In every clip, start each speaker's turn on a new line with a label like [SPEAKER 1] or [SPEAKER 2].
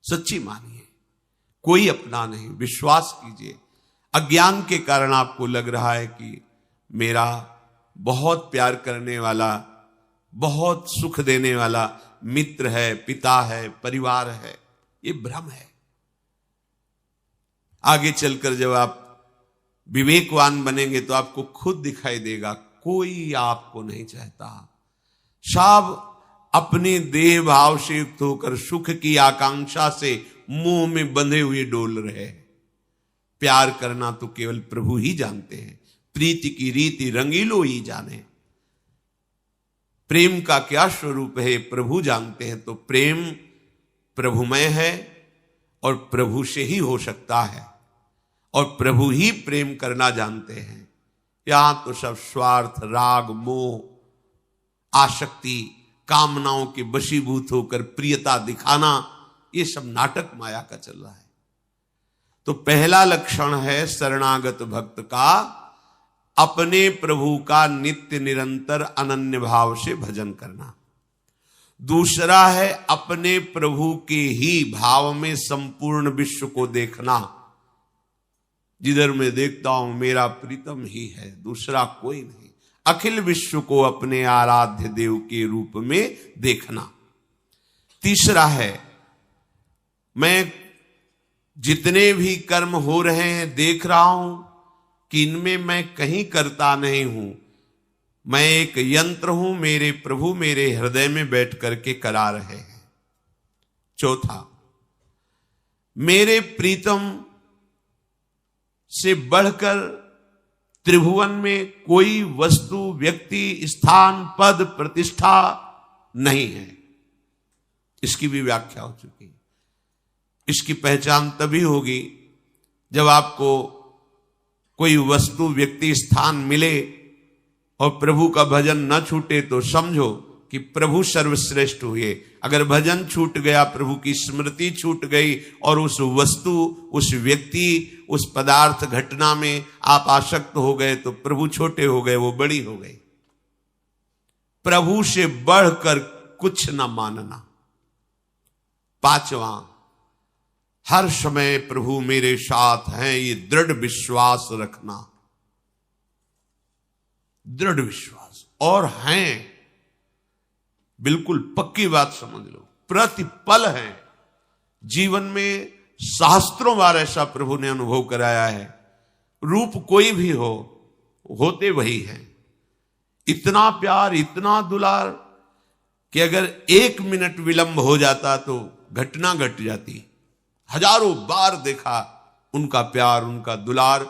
[SPEAKER 1] सच्ची मानिए, कोई अपना नहीं, विश्वास कीजिए। अज्ञान के कारण आपको लग रहा है कि मेरा बहुत प्यार करने वाला, बहुत सुख देने वाला मित्र है, पिता है, परिवार है, ये भ्रम है। आगे चलकर जब आप विवेकवान बनेंगे तो आपको खुद दिखाई देगा कोई आपको नहीं चाहता। सब अपने देह भाव से युक्त होकर सुख की आकांक्षा से मुंह में बंधे हुए डोल रहे हैं। प्यार करना तो केवल प्रभु ही जानते हैं, प्रीति की रीति रंगीलो ही जाने। प्रेम का क्या स्वरूप है प्रभु जानते हैं। तो प्रेम प्रभुमय है और प्रभु से ही हो सकता है, और प्रभु ही प्रेम करना जानते हैं। यहां तो सब स्वार्थ, राग, मोह, आसक्ति, कामनाओं के वशीभूत होकर प्रियता दिखाना, ये सब नाटक माया का चल रहा है। तो पहला लक्षण है शरणागत भक्त का अपने प्रभु का नित्य निरंतर अनन्य भाव से भजन करना। दूसरा है अपने प्रभु के ही भाव में संपूर्ण विश्व को देखना। जिधर मैं देखता हूं मेरा प्रीतम ही है, दूसरा कोई नहीं। अखिल विश्व को अपने आराध्य देव के रूप में देखना। तीसरा है, मैं जितने भी कर्म हो रहे हैं देख रहा हूं कि इनमें मैं कहीं करता नहीं हूं, मैं एक यंत्र हूं, मेरे प्रभु मेरे हृदय में बैठ करके करा रहे हैं। चौथा, मेरे प्रीतम से बढ़कर त्रिभुवन में कोई वस्तु, व्यक्ति, स्थान, पद, प्रतिष्ठा नहीं है। इसकी भी व्याख्या हो चुकी। इसकी पहचान तभी होगी जब आपको कोई वस्तु, व्यक्ति, स्थान मिले और प्रभु का भजन न छूटे तो समझो कि प्रभु सर्वश्रेष्ठ हुए। अगर भजन छूट गया, प्रभु की स्मृति छूट गई और उस वस्तु, उस व्यक्ति, उस पदार्थ, घटना में आप आसक्त हो गए तो प्रभु छोटे हो गए, वो बड़ी हो गई। प्रभु से बढ़कर कुछ न मानना। पांचवा, हर समय प्रभु मेरे साथ हैं, ये दृढ़ विश्वास रखना। दृढ़ विश्वास और हैं, बिल्कुल पक्की बात समझ लो, प्रतिपल है। जीवन में सहस्त्रों बार ऐसा प्रभु ने अनुभव कराया है। रूप कोई भी हो, होते वही हैं। इतना प्यार, इतना दुलार कि अगर 1 मिनट विलंब हो जाता तो घटना घट जाती। हजारों बार देखा उनका प्यार, उनका दुलार।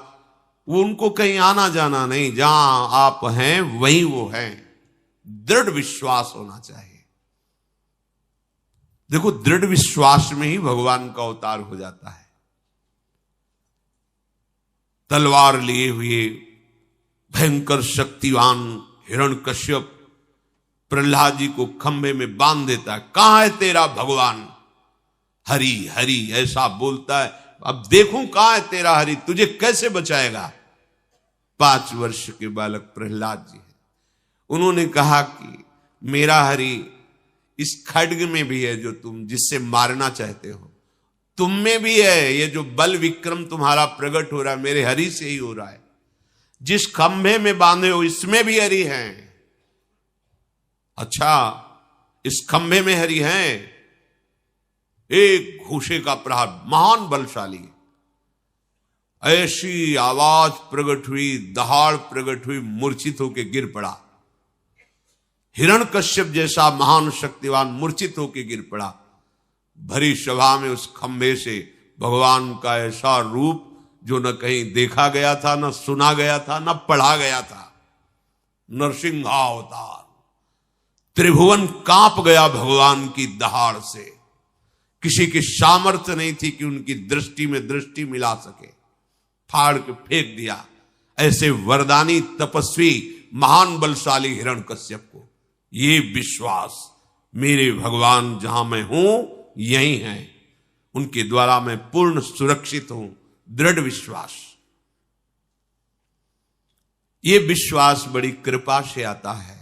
[SPEAKER 1] वो उनको कहीं आना जाना नहीं, जहां आप हैं वहीं वो हैं। दृढ़ विश्वास होना चाहिए। देखो, दृढ़ विश्वास में ही भगवान का अवतार हो जाता है। तलवार लिए हुए भयंकर शक्तिवान हिरण्यकश्यप प्रहलाद जी को खंभे में बांध देता है। कहां है तेरा भगवान? हरि हरि ऐसा बोलता है। अब देखूं कहां है तेरा हरि, तुझे कैसे बचाएगा? 5 वर्ष के बालक प्रहलाद जी हैं। उन्होंने कहा कि मेरा हरि इस खड्ग में भी है जो तुम जिससे मारना चाहते हो, तुम में भी है। ये जो बल विक्रम तुम्हारा प्रकट हो रहा है मेरे हरि से ही हो रहा है। जिस खंभे में बांधे हो इसमें भी हरि हैं। अच्छा, इस खंभे में हरि हैं। एक घूसे का प्रहार, महान बलशाली। ऐसी आवाज प्रकट हुई, दहाड़ प्रकट हुई, मूर्छित होकर गिर पड़ा। हिरण्यकश्यप जैसा महान शक्तिवान मूर्छित होकर गिर पड़ा। भरी सभा में उस खंभे से भगवान का ऐसा रूप जो न कहीं देखा गया था, न सुना गया था, न पढ़ा गया था। नरसिंहावतार। त्रिभुवन कांप गया भगवान की दहाड़ से। किसी की सामर्थ्य नहीं थी कि उनकी दृष्टि में दृष्टि मिला सके। फाड़ के फेंक दिया ऐसे वरदानी तपस्वी महान बलशाली हिरण्यकश्यप को। ये विश्वास, मेरे भगवान जहां मैं हूं यही हैं, उनके द्वारा मैं पूर्ण सुरक्षित हूं। दृढ़ विश्वास। ये विश्वास बड़ी कृपा से आता है।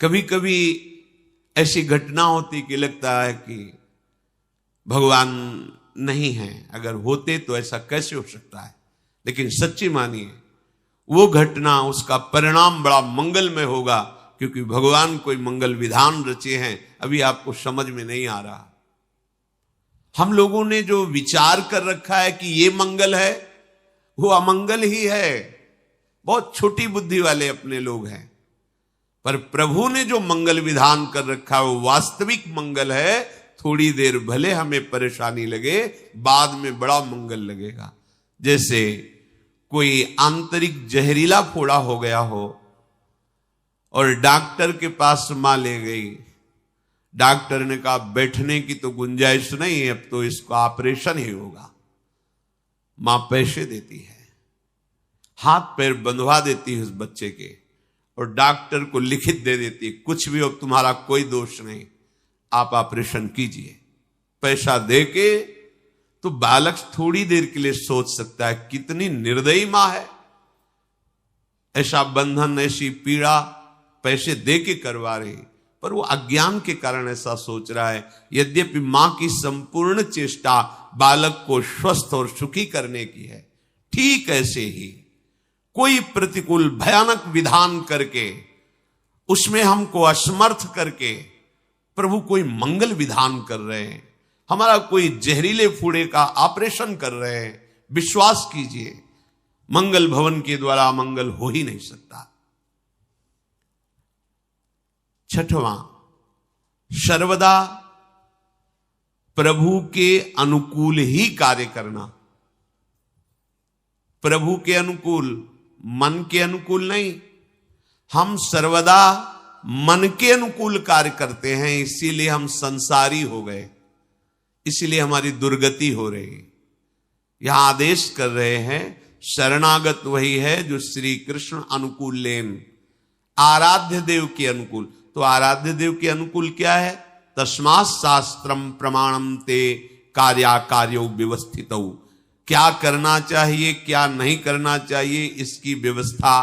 [SPEAKER 1] कभी कभी ऐसी घटना होती कि लगता है कि भगवान नहीं है। अगर होते तो ऐसा कैसे हो सकता है। लेकिन सच्ची मानिए वो घटना, उसका परिणाम बड़ा मंगलमय होगा, क्योंकि भगवान कोई मंगल विधान रचे हैं, अभी आपको समझ में नहीं आ रहा। हम लोगों ने जो विचार कर रखा है कि ये मंगल है, वो अमंगल ही है। बहुत छोटी बुद्धि वाले अपने लोग हैं। पर प्रभु ने जो मंगल विधान कर रखा है वो वास्तविक मंगल है। थोड़ी देर भले हमें परेशानी लगे, बाद में बड़ा मंगल लगेगा। जैसे कोई आंतरिक जहरीला फोड़ा हो गया हो और डॉक्टर के पास मां ले गई। डॉक्टर ने कहा बैठने की तो गुंजाइश नहीं है, अब तो इसका ऑपरेशन ही होगा। मां पैसे देती है, हाथ पैर बंधवा देती है उस बच्चे के, और डॉक्टर को लिखित दे देती है कुछ भी हो, तुम्हारा कोई दोष नहीं, आप ऑपरेशन कीजिए। पैसा देके तो बालक थोड़ी देर के लिए सोच सकता है कितनी निर्दयी मां है। ऐसा बंधन, ऐसी पीड़ा पैसे देके करवा रही, पर वो अज्ञान के कारण ऐसा सोच रहा है। यद्यपि मां की संपूर्ण चेष्टा बालक को स्वस्थ और सुखी करने की है, ठीक ऐसे ही कोई प्रतिकूल भयानक विधान करके, उसमें हमको असमर्थ करके प्रभु कोई मंगल विधान कर रहे हैं, हमारा कोई जहरीले फूड़े का ऑपरेशन कर रहे हैं। विश्वास कीजिए मंगल भवन के द्वारा मंगल हो ही नहीं सकता। छठवां, सर्वदा प्रभु के अनुकूल ही कार्य करना। प्रभु के अनुकूल, मन के अनुकूल नहीं। हम सर्वदा मन के अनुकूल कार्य करते हैं, इसीलिए हम संसारी हो गए, इसीलिए हमारी दुर्गति हो रही। यहां आदेश कर रहे हैं शरणागत वही है जो श्री कृष्ण अनुकूल लेन, आराध्य देव के अनुकूल। तो आराध्य देव के अनुकूल क्या है? तस्मात् शास्त्रम प्रमाणम ते कार्याकार्यो व्यवस्थितौ। क्या करना चाहिए, क्या नहीं करना चाहिए, इसकी व्यवस्था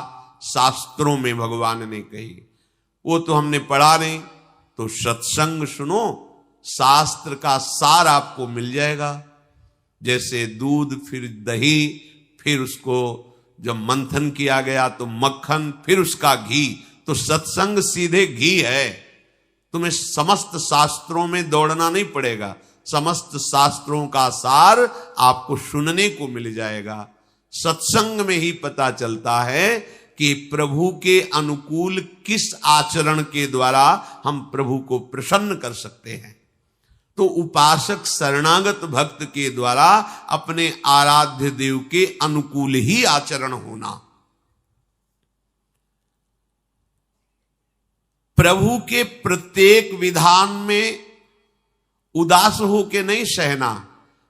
[SPEAKER 1] शास्त्रों में भगवान ने कही। वो तो हमने पढ़ा नहीं, तो सत्संग सुनो, शास्त्र का सार आपको मिल जाएगा। जैसे दूध, फिर दही, फिर उसको जब मंथन किया गया तो मक्खन, फिर उसका घी, तो सत्संग सीधे घी है। तुम्हें समस्त शास्त्रों में दौड़ना नहीं पड़ेगा, समस्त शास्त्रों का सार आपको सुनने को मिल जाएगा। सत्संग में ही पता चलता है कि प्रभु के अनुकूल किस आचरण के द्वारा हम प्रभु को प्रसन्न कर सकते हैं। तो उपासक शरणागत भक्त के द्वारा अपने आराध्य देव के अनुकूल ही आचरण होना। प्रभु के प्रत्येक विधान में उदास होके नहीं सहना।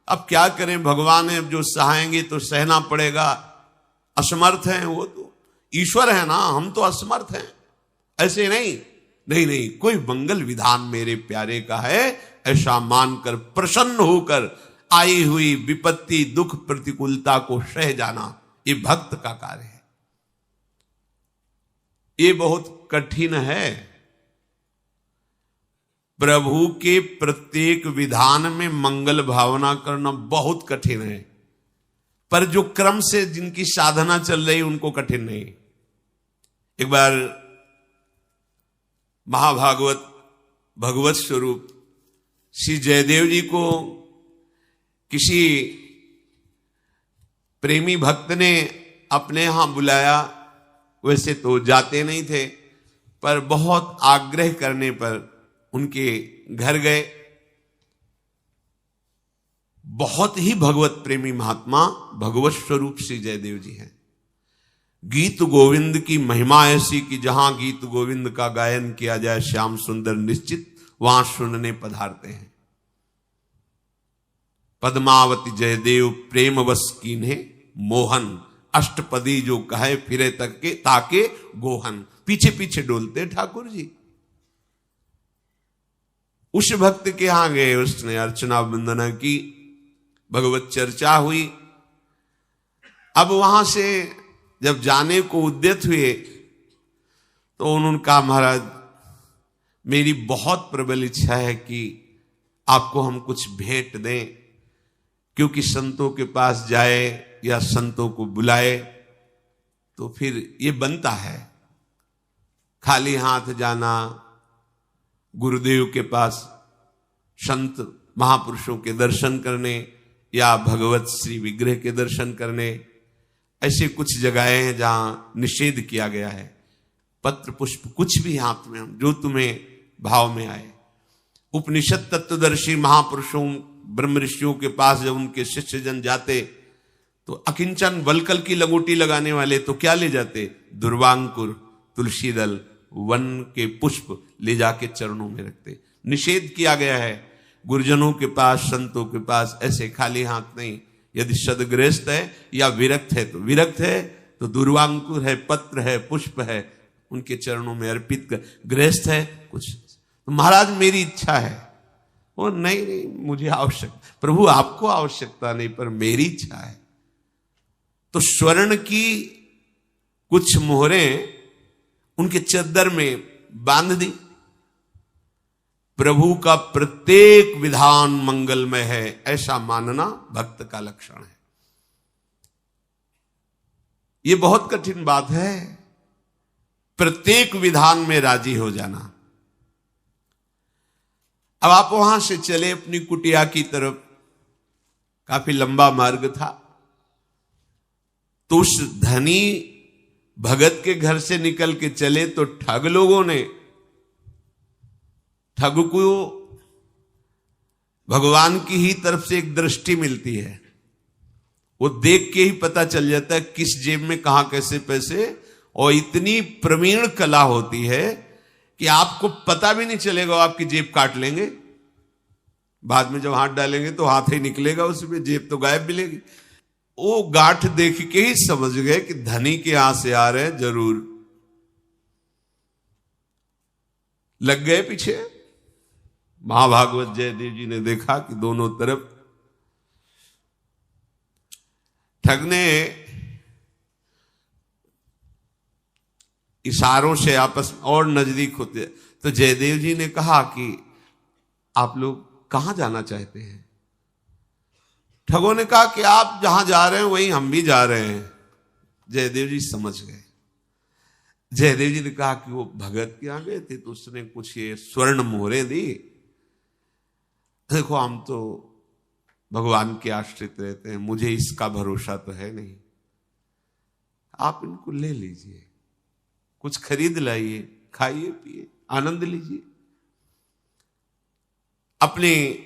[SPEAKER 1] अब क्या करें, भगवान है, जो सहाएंगे तो सहना पड़ेगा। असमर्थ हैं वो, तो ईश्वर है ना, हम तो असमर्थ हैं। ऐसे नहीं, नहीं, कोई मंगल विधान मेरे प्यारे का है, ऐसा मानकर प्रसन्न होकर आई हुई विपत्ति, दुख, प्रतिकूलता को सह जाना, ये भक्त का कार्य है। ये बहुत कठिन है। प्रभु के प्रत्येक विधान में मंगल भावना करना बहुत कठिन है, पर जो क्रम से जिनकी साधना चल रही उनको कठिन नहीं। एक बार महाभागवत भगवत स्वरूप श्री जयदेव जी को किसी प्रेमी भक्त ने अपने यहां बुलाया। वैसे तो जाते नहीं थे, पर बहुत आग्रह करने पर उनके घर गए। बहुत ही भगवत प्रेमी महात्मा भगवत स्वरूप श्री जयदेव जी हैं। गीत गोविंद की महिमा ऐसी कि जहां गीत गोविंद का गायन किया जाए श्याम सुंदर निश्चित वहां सुनने पधारते हैं। पद्मावती जयदेव प्रेम वश कीन्हे मोहन, अष्टपदी जो कहे फिरे तक के ताके गोहन। पीछे पीछे डोलते ठाकुर जी। उस भक्त के यहां गए, उसने अर्चना वंदना की, भगवत चर्चा हुई। अब वहां से जब जाने को उद्यत हुए तो उन्होंने कहा, महाराज मेरी बहुत प्रबल इच्छा है कि आपको हम कुछ भेंट दें, क्योंकि संतों के पास जाए या संतों को बुलाए तो फिर ये बनता है खाली हाथ जाना, गुरुदेव के पास संत महापुरुषों के दर्शन करने या भगवत श्री विग्रह के दर्शन करने। ऐसे कुछ जगहें हैं जहां निषेध किया गया है। पत्र पुष्प कुछ भी हाथ में, जो तुम्हें भाव में आए। उपनिषद तत्वदर्शी महापुरुषों ब्रह्म ऋषियों के पास जब उनके शिष्य जन जाते तो अकिंचन वलकल की लगोटी लगाने वाले तो क्या ले जाते? दुर्वांकुर, तुलसी दल, वन के पुष्प ले जाके चरणों में रखते। निषेध किया गया है गुरुजनों के पास, संतों के पास ऐसे खाली हाथ नहीं। यदि सदगृहस्थ है या विरक्त है तो विरक्त है तो दुर्वांकुर है, पत्र है, पुष्प है, उनके चरणों में अर्पित कर। गृहस्थ है कुछ तो महाराज मेरी इच्छा है, वो नहीं मुझे आवश्यक, प्रभु आपको आवश्यकता नहीं पर मेरी इच्छा है। तो स्वर्ण की कुछ मोहरें उनके चद्दर में बांध दी। प्रभु का प्रत्येक विधान मंगलमय है, ऐसा मानना भक्त का लक्षण है। ये बहुत कठिन बात है, प्रत्येक विधान में राजी हो जाना। अब आप वहां से चले अपनी कुटिया की तरफ, काफी लंबा मार्ग था, तो उस धनी भगत के घर से निकल के चले तो ठग लोगों ने, ठग को भगवान की ही तरफ से एक दृष्टि मिलती है, वो देख के ही पता चल जाता है किस जेब में कहां कैसे पैसे, और इतनी प्रवीण कला होती है कि आपको पता भी नहीं चलेगा, आपकी जेब काट लेंगे, बाद में जब हाथ डालेंगे तो हाथ ही निकलेगा उसमें, जेब तो गायब मिलेगी। वो गांठ देख के ही समझ गए कि धनी के यहां से आ रहे हैं जरूर, लग गए पीछे। महाभागवत जयदेव जी ने देखा कि दोनों तरफ ठगने इशारों से आपस में और नजदीक होते, तो जयदेव जी ने कहा कि आप लोग कहां जाना चाहते हैं? ठगों ने कहा कि आप जहां जा रहे हैं वहीं हम भी जा रहे हैं। जयदेव जी समझ गए। जयदेव जी ने कहा कि वो भगत के यहां गए थे तो उसने कुछ ये स्वर्ण मोहरें दी, देखो हम तो भगवान के आश्रित रहते हैं, मुझे इसका भरोसा तो है नहीं, आप इनको ले लीजिए, कुछ खरीद लाइए, खाइए पिए, आनंद लीजिए। अपनी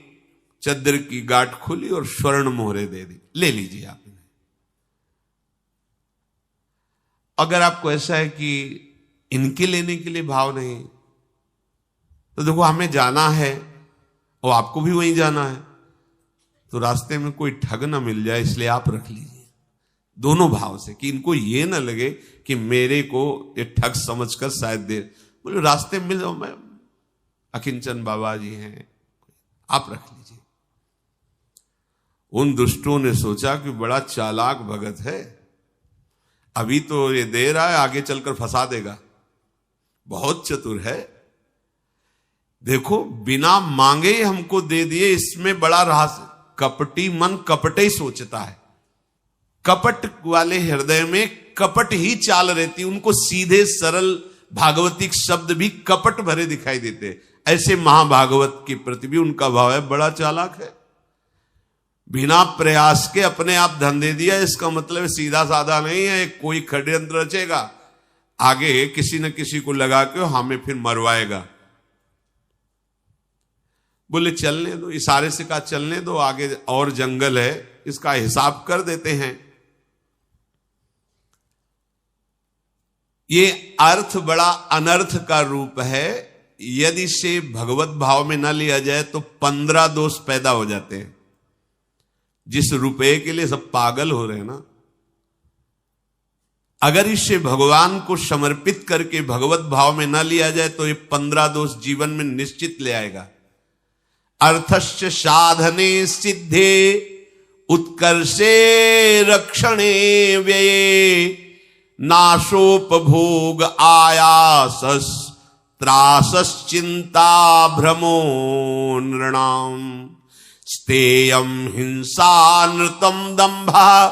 [SPEAKER 1] चद्दर की गांठ खोली और स्वर्ण मोहरे दे दी, ले लीजिए आप इन्हें। अगर आपको ऐसा है कि इनके लेने के लिए भाव नहीं, तो देखो हमें जाना है और आपको भी वहीं जाना है, तो रास्ते में कोई ठग ना मिल जाए, इसलिए आप रख लीजिए दोनों भाव से, कि इनको ये ना लगे कि मेरे को ये ठग समझकर शायद दे, बोले रास्ते में मिल जाओ, मैं अकिंचन बाबा जी हैं, आप रख लीजिए। उन दुष्टों ने सोचा कि बड़ा चालाक भगत है, अभी तो ये दे रहा है, आगे चलकर फंसा देगा, बहुत चतुर है, देखो बिना मांगे ही हमको दे दिए, इसमें बड़ा रहस्य। कपटी मन कपटे ही सोचता है, कपट वाले हृदय में कपट ही चाल रहती, उनको सीधे सरल भागवतिक शब्द भी कपट भरे दिखाई देते। ऐसे महाभागवत के प्रति भी उनका भाव है, बड़ा चालाक है, बिना प्रयास के अपने आप धन दे दिया, इसका मतलब सीधा साधा नहीं है, कोई षड्यंत्र रचेगा, आगे किसी न किसी को लगा के हमें फिर मरवाएगा। बोले चलने दो, इशारे से कहा चलने दो, आगे और जंगल है, इसका हिसाब कर देते हैं। ये अर्थ बड़ा अनर्थ का रूप है, यदि से भगवत भाव में न लिया जाए तो 15 दोष पैदा हो जाते हैं। जिस रुपए के लिए सब पागल हो रहे हैं ना, अगर इसे भगवान को समर्पित करके भगवत भाव में न लिया जाए तो ये 15 दोष जीवन में निश्चित ले आएगा। अर्थस्य साधने सिद्धे उत्कर्षे रक्षणे व्यये नाशोपभोग आयासस त्रासश्चिंता भ्रमो नृणाम स्तेयं हिंसा नृतं दंभः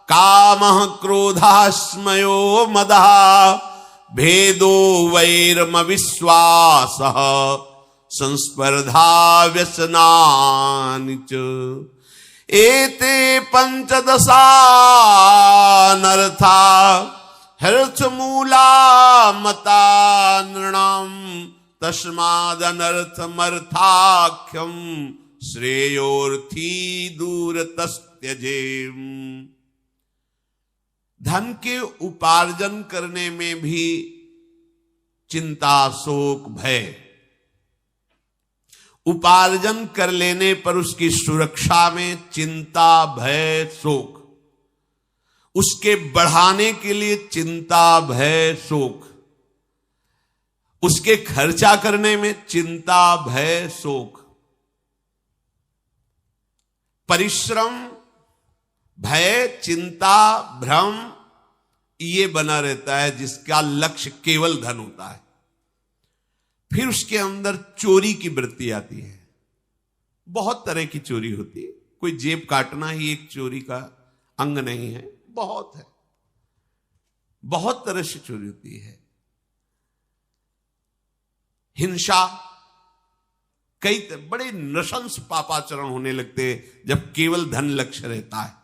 [SPEAKER 1] कामः क्रोधः स्मयो मदः भेदो वैरमविश्वासः संस्पर्धा व्यसनानि च एते पंचदशानर्था हर्थमूला मता नृणाम् तस्मादनर्थमर्थाख्यम श्रेयोर्थी दूरतस्त्यजेम। धन के उपार्जन करने में भी चिंता शोक भय, उपार्जन कर लेने पर उसकी सुरक्षा में चिंता भय शोक, उसके बढ़ाने के लिए चिंता भय शोक, उसके खर्चा करने में चिंता भय शोक, परिश्रम भय चिंता भ्रम ये बना रहता है जिसका लक्ष्य केवल धन होता है। फिर उसके अंदर चोरी की वृत्ति आती है। बहुत तरह की चोरी होती है, कोई जेब काटना ही एक चोरी का अंग नहीं है, बहुत है, बहुत तरह से चोरी होती है। हिंसा, कई बड़े नृशंस पापाचरण होने लगते हैं जब केवल धन लक्ष्य रहता है।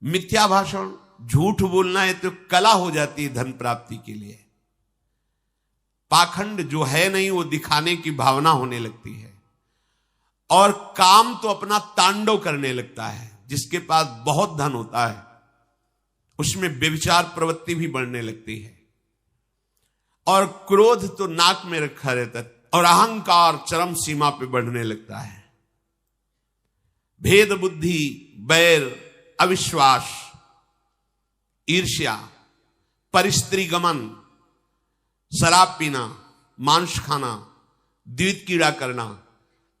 [SPEAKER 1] मिथ्या भाषण, झूठ बोलना है तो कला हो जाती है धन प्राप्ति के लिए। पाखंड जो है नहीं वो दिखाने की भावना होने लगती है। और काम तो अपना तांडव करने लगता है। जिसके पास बहुत धन होता है उसमें व्यभिचार प्रवृत्ति भी बढ़ने लगती है। और क्रोध तो नाक में रखा रहता है और अहंकार चरम सीमा पे बढ़ने लगता है। भेद बुद्धि, बैर, अविश्वास, ईर्ष्या, परिस्त्री गमन, शराब पीना, मांस खाना, द्वित कीड़ा करना,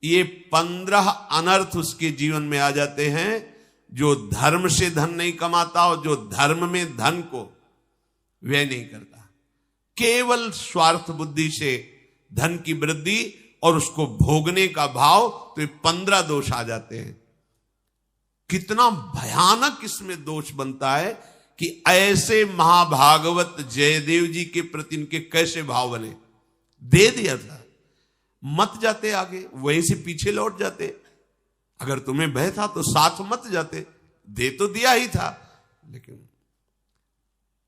[SPEAKER 1] ये 15 अनर्थ उसके जीवन में आ जाते हैं। जो धर्म से धन नहीं कमाता और जो धर्म में धन को व्यय नहीं करता, केवल स्वार्थ बुद्धि से धन की वृद्धि और उसको भोगने का भाव, तो ये 15 दोष आ जाते हैं। कितना भयानक इसमें दोष बनता है कि ऐसे महाभागवत जयदेव जी के प्रति इनके कैसे भाव बने। दे दिया था, मत जाते आगे, वहीं से पीछे लौट जाते। अगर तुम्हें भय था तो साथ मत जाते, दे तो दिया ही था। लेकिन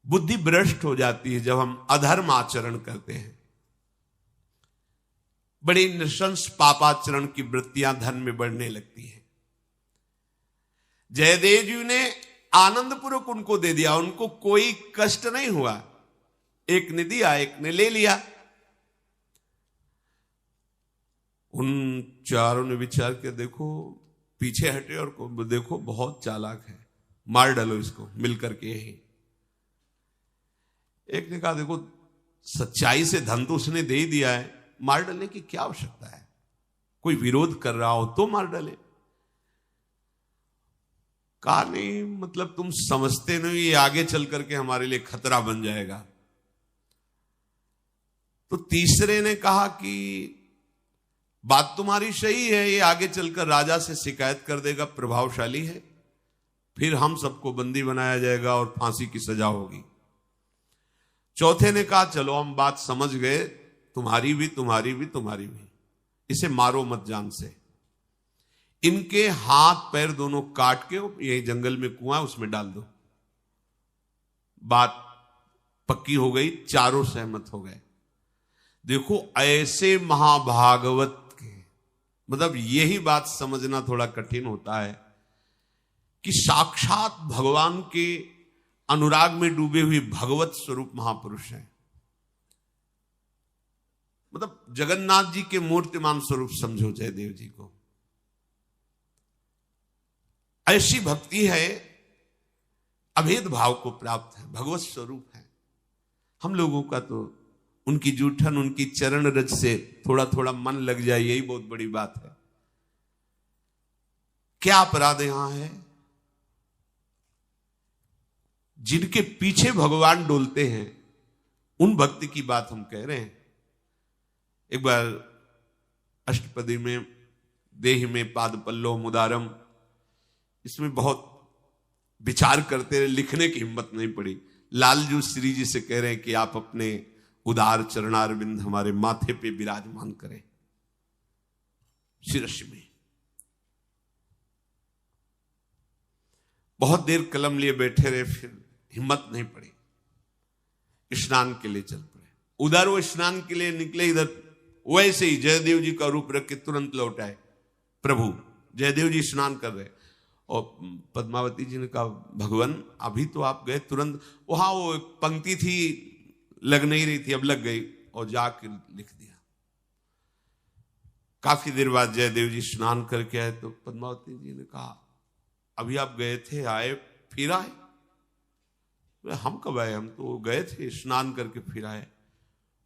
[SPEAKER 1] बुद्धि भ्रष्ट हो जाती है जब हम अधर्म आचरण करते हैं। बड़ी नृशंस पापाचरण की वृत्तियां धन में बढ़ने लगती है। जयदेव जी ने आनंद पूर्वक उनको दे दिया, उनको कोई कष्ट नहीं हुआ। एक ने दिया, एक ने ले लिया। उन चारों ने विचार किया, देखो पीछे हटे और देखो बहुत चालाक है, मार डालो इसको मिलकर के यही। एक ने कहा देखो सच्चाई से धन तो उसने दे ही दिया है, मार डालने की क्या आवश्यकता है, कोई विरोध कर रहा हो तो मार डाले। कहा नहीं, मतलब तुम समझते नहीं, ये आगे चल करके हमारे लिए खतरा बन जाएगा। तो तीसरे ने कहा कि बात तुम्हारी सही है, ये आगे चलकर राजा से शिकायत कर देगा, प्रभावशाली है, फिर हम सबको बंदी बनाया जाएगा और फांसी की सजा होगी। चौथे ने कहा चलो हम बात समझ गए, तुम्हारी भी तुम्हारी भी तुम्हारी भी, इसे मारो मत जान से। इनके हाथ पैर दोनों काट के यही जंगल में कुआं उसमें डाल दो। बात पक्की हो गई, चारों सहमत हो गए। देखो ऐसे महाभागवत के, मतलब यही बात समझना थोड़ा कठिन होता है कि साक्षात भगवान के अनुराग में डूबे हुए भगवत स्वरूप महापुरुष हैं। मतलब जगन्नाथ जी के मूर्तिमान स्वरूप समझो जयदेव जी को। ऐसी भक्ति है, अभेद भाव को प्राप्त है, भगवत स्वरूप है। हम लोगों का तो उनकी जूठन, उनकी चरण रज से थोड़ा थोड़ा मन लग जाए, यही बहुत बड़ी बात है। क्या अपराध यहां है? जिनके पीछे भगवान डोलते हैं उन भक्ति की बात हम कह रहे हैं। एक बार अष्टपदी में देहि में पाद पल्लो मुदारम, इसमें बहुत विचार करते रहे, लिखने की हिम्मत नहीं पड़ी। लालजू श्री जी से कह रहे हैं कि आप अपने उदार चरणारविंद हमारे माथे पे विराजमान करें, शिरस में। बहुत देर कलम लिए बैठे रहे, फिर हिम्मत नहीं पड़ी, स्नान के लिए चल पड़े। उधर वो स्नान के लिए निकले, इधर वैसे ही जयदेव जी का रूप रख के तुरंत लौट आए प्रभु। जयदेव जी स्नान कर रहे और पद्मावती जी ने कहा, भगवान अभी तो आप गए तुरंत, वहां वो पंक्ति थी लग नहीं रही थी, अब लग गई, और जाके लिख दिया। काफी देर बाद जयदेव जी स्नान करके आए तो पद्मावती जी ने कहा, अभी आप गए थे, आए फिर आए? हम कब आए? हम तो गए थे स्नान करके फिर आए।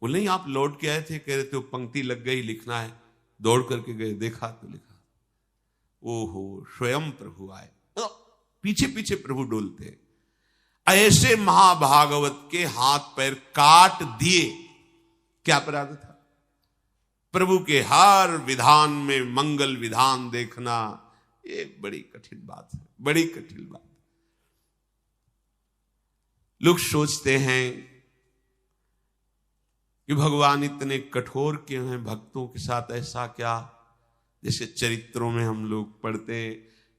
[SPEAKER 1] बोले नहीं, आप लौट के आए थे, कह रहे थे पंक्ति लग गई, लिखना है, दौड़ करके गए, देखा तो लिखा। ओहो, स्वयं प्रभु आए, पीछे पीछे प्रभु डोलते। ऐसे महाभागवत के हाथ पैर काट दिए, क्या अपराध था? प्रभु के हर विधान में मंगल विधान देखना एक बड़ी कठिन बात है, बड़ी कठिन बात। लोग सोचते हैं कि भगवान इतने कठोर क्यों हैं भक्तों के साथ, ऐसा क्या? जैसे चरित्रों में हम लोग पढ़ते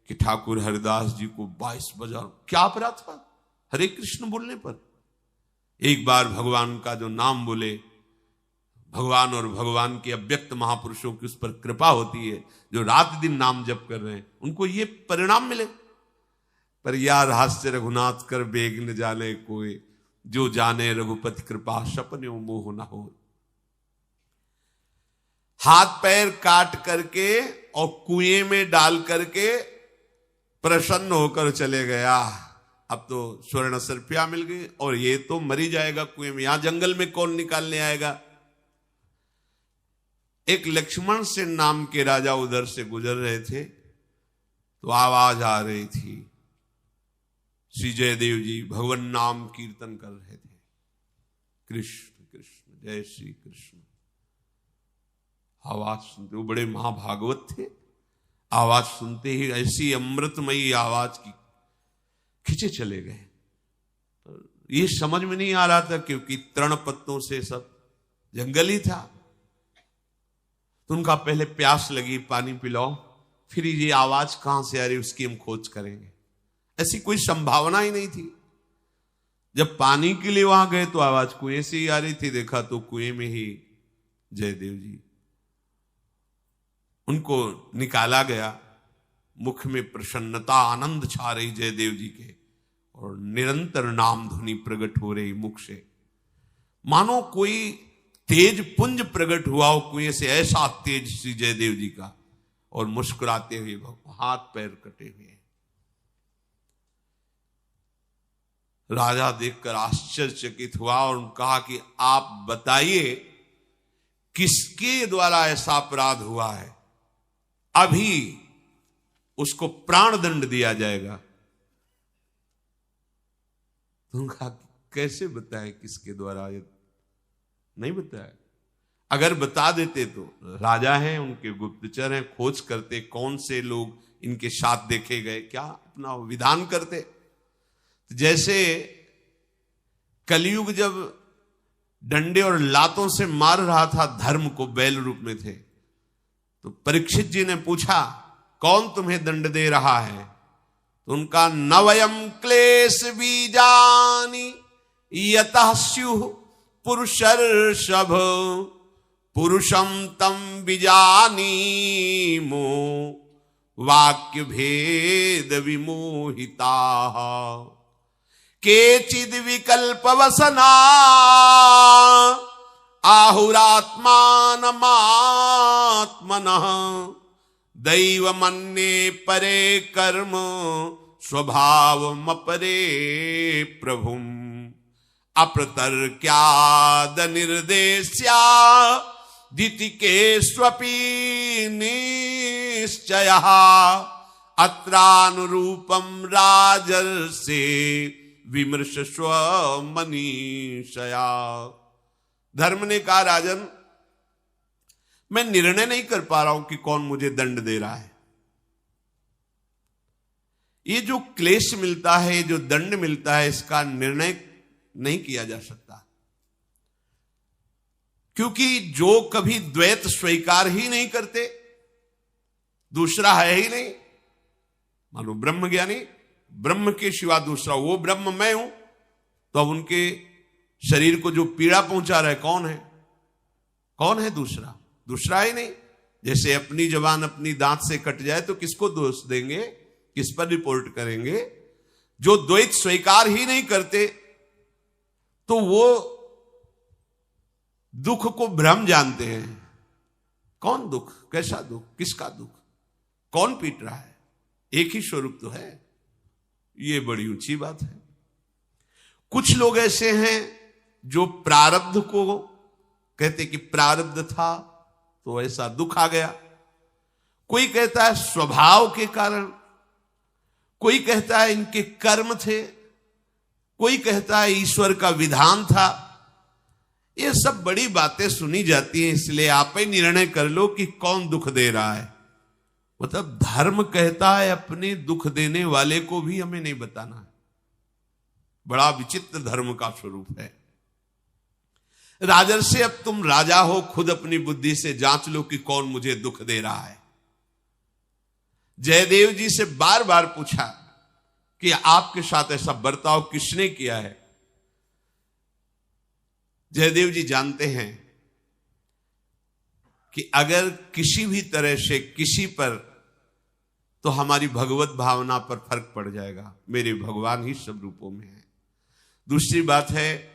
[SPEAKER 1] कि ठाकुर हरिदास जी को 22 बार क्या अपराध था हरे कृष्ण बोलने पर? एक बार भगवान का जो नाम बोले, भगवान और भगवान के अव्यक्त महापुरुषों की उस पर कृपा होती है, जो रात दिन नाम जप कर रहे हैं, उनको ये परिणाम मिले। पर यार हास्य रघुनाथ कर बेग न जाने कोई, जो जाने रघुपति कृपा सपने मोह न हो। हाथ पैर काट करके और कुएं में डाल करके प्रसन्न होकर चले गया। अब तो स्वर्ण सर्पिया मिल गई और ये तो मरी जाएगा कुएं में, यहां जंगल में कौन निकालने आएगा? एक लक्ष्मण से नाम के राजा उधर से गुजर रहे थे तो आवाज आ रही थी, श्री जयदेव जी भगवान नाम कीर्तन कर रहे थे, कृष्ण कृष्ण जय श्री कृष्ण। आवाज सुनते, वो बड़े महाभागवत थे, आवाज सुनते ही ऐसी अमृतमयी आवाज की खिंचे चले गए। ये समझ में नहीं आ रहा था क्योंकि तृण पत्तों से सब जंगल ही था। तो उनका पहले प्यास लगी, पानी पिलाओ, फिर ये आवाज कहां से आ रही उसकी हम खोज करेंगे। ऐसी कोई संभावना ही नहीं थी। जब पानी के लिए वहां गए तो आवाज कुएं से ही आ रही थी, देखा तो कुएं में ही जयदेव जी। उनको निकाला गया, मुख में प्रसन्नता आनंद छा रही जयदेव जी के, और निरंतर नाम ध्वनि प्रकट हो रही मुख से, मानो कोई तेज पुंज प्रकट हुआ हो कुएं से, ऐसा तेज श्री जयदेव जी का। और मुस्कुराते हुए हाथ पैर कटे हुए। राजा देखकर आश्चर्यचकित हुआ और कहा कि आप बताइए किसके द्वारा ऐसा अपराध हुआ है, अभी उसको प्राण दंड दिया जाएगा। तुम कहा कैसे बताएं किसके द्वारा? नहीं बताया। अगर बता देते तो राजा हैं, उनके गुप्तचर हैं, खोज करते कौन से लोग इनके साथ देखे गए, क्या अपना विधान करते। जैसे कलयुग जब डंडे और लातों से मार रहा था धर्म को, बैल रूप में थे, तो परीक्षित जी ने पूछा कौन तुम्हें दंड दे रहा है? तो उनका नवयम क्लेश बीजानि यतः स्युः पुरुषर्षभ पुरुषम तम बीजानीमो वाक्य भेद विमोहिता केचिद विकल्प वसना आहुरात्मानमात्मनः दैव मन्ये परे कर्म स्वभावमपरे प्रभुम अप्रतर्क्याद निर्देश्या दितिके स्वपि निश्चयः अत्रानुरूपम राजर्षे विमर्श स्वमनीषया। धर्म ने कहा, राजन मैं निर्णय नहीं कर पा रहा हूं कि कौन मुझे दंड दे रहा है। ये जो क्लेश मिलता है, जो दंड मिलता है, इसका निर्णय नहीं किया जा सकता, क्योंकि जो कभी द्वैत स्वीकार ही नहीं करते, दूसरा है ही नहीं, मानो ब्रह्म ज्ञानी, ब्रह्म के सिवा दूसरा, वो ब्रह्म मैं हूं, तो अब उनके शरीर को जो पीड़ा पहुंचा रहा है कौन है? कौन है दूसरा? दूसरा ही नहीं। जैसे अपनी जबान अपनी दांत से कट जाए तो किसको दोष देंगे, किस पर रिपोर्ट करेंगे? जो द्वैत स्वीकार ही नहीं करते तो वो दुख को भ्रम जानते हैं। कौन दुख? कैसा दुख? किसका दुख? कौन पीट रहा है? एक ही स्वरूप तो है। ये बड़ी ऊंची बात है। कुछ लोग ऐसे हैं जो प्रारब्ध को कहते कि प्रारब्ध था तो ऐसा दुख आ गया। कोई कहता है स्वभाव के कारण, कोई कहता है इनके कर्म थे, कोई कहता है ईश्वर का विधान था। ये सब बड़ी बातें सुनी जाती हैं, इसलिए आप ही निर्णय कर लो कि कौन दुख दे रहा है। मतलब धर्म कहता है अपने दुख देने वाले को भी हमें नहीं बताना है। बड़ा विचित्र धर्म का स्वरूप है। राजर्षि, अब तुम राजा हो, खुद अपनी बुद्धि से जांच लो कि कौन मुझे दुख दे रहा है। जयदेव जी से बार बार पूछा कि आपके साथ ऐसा बर्ताव किसने किया है। जयदेव जी जानते हैं कि अगर किसी भी तरह से किसी पर, तो हमारी भगवत भावना पर फर्क पड़ जाएगा। मेरे भगवान ही सब रूपों में है। दूसरी बात है,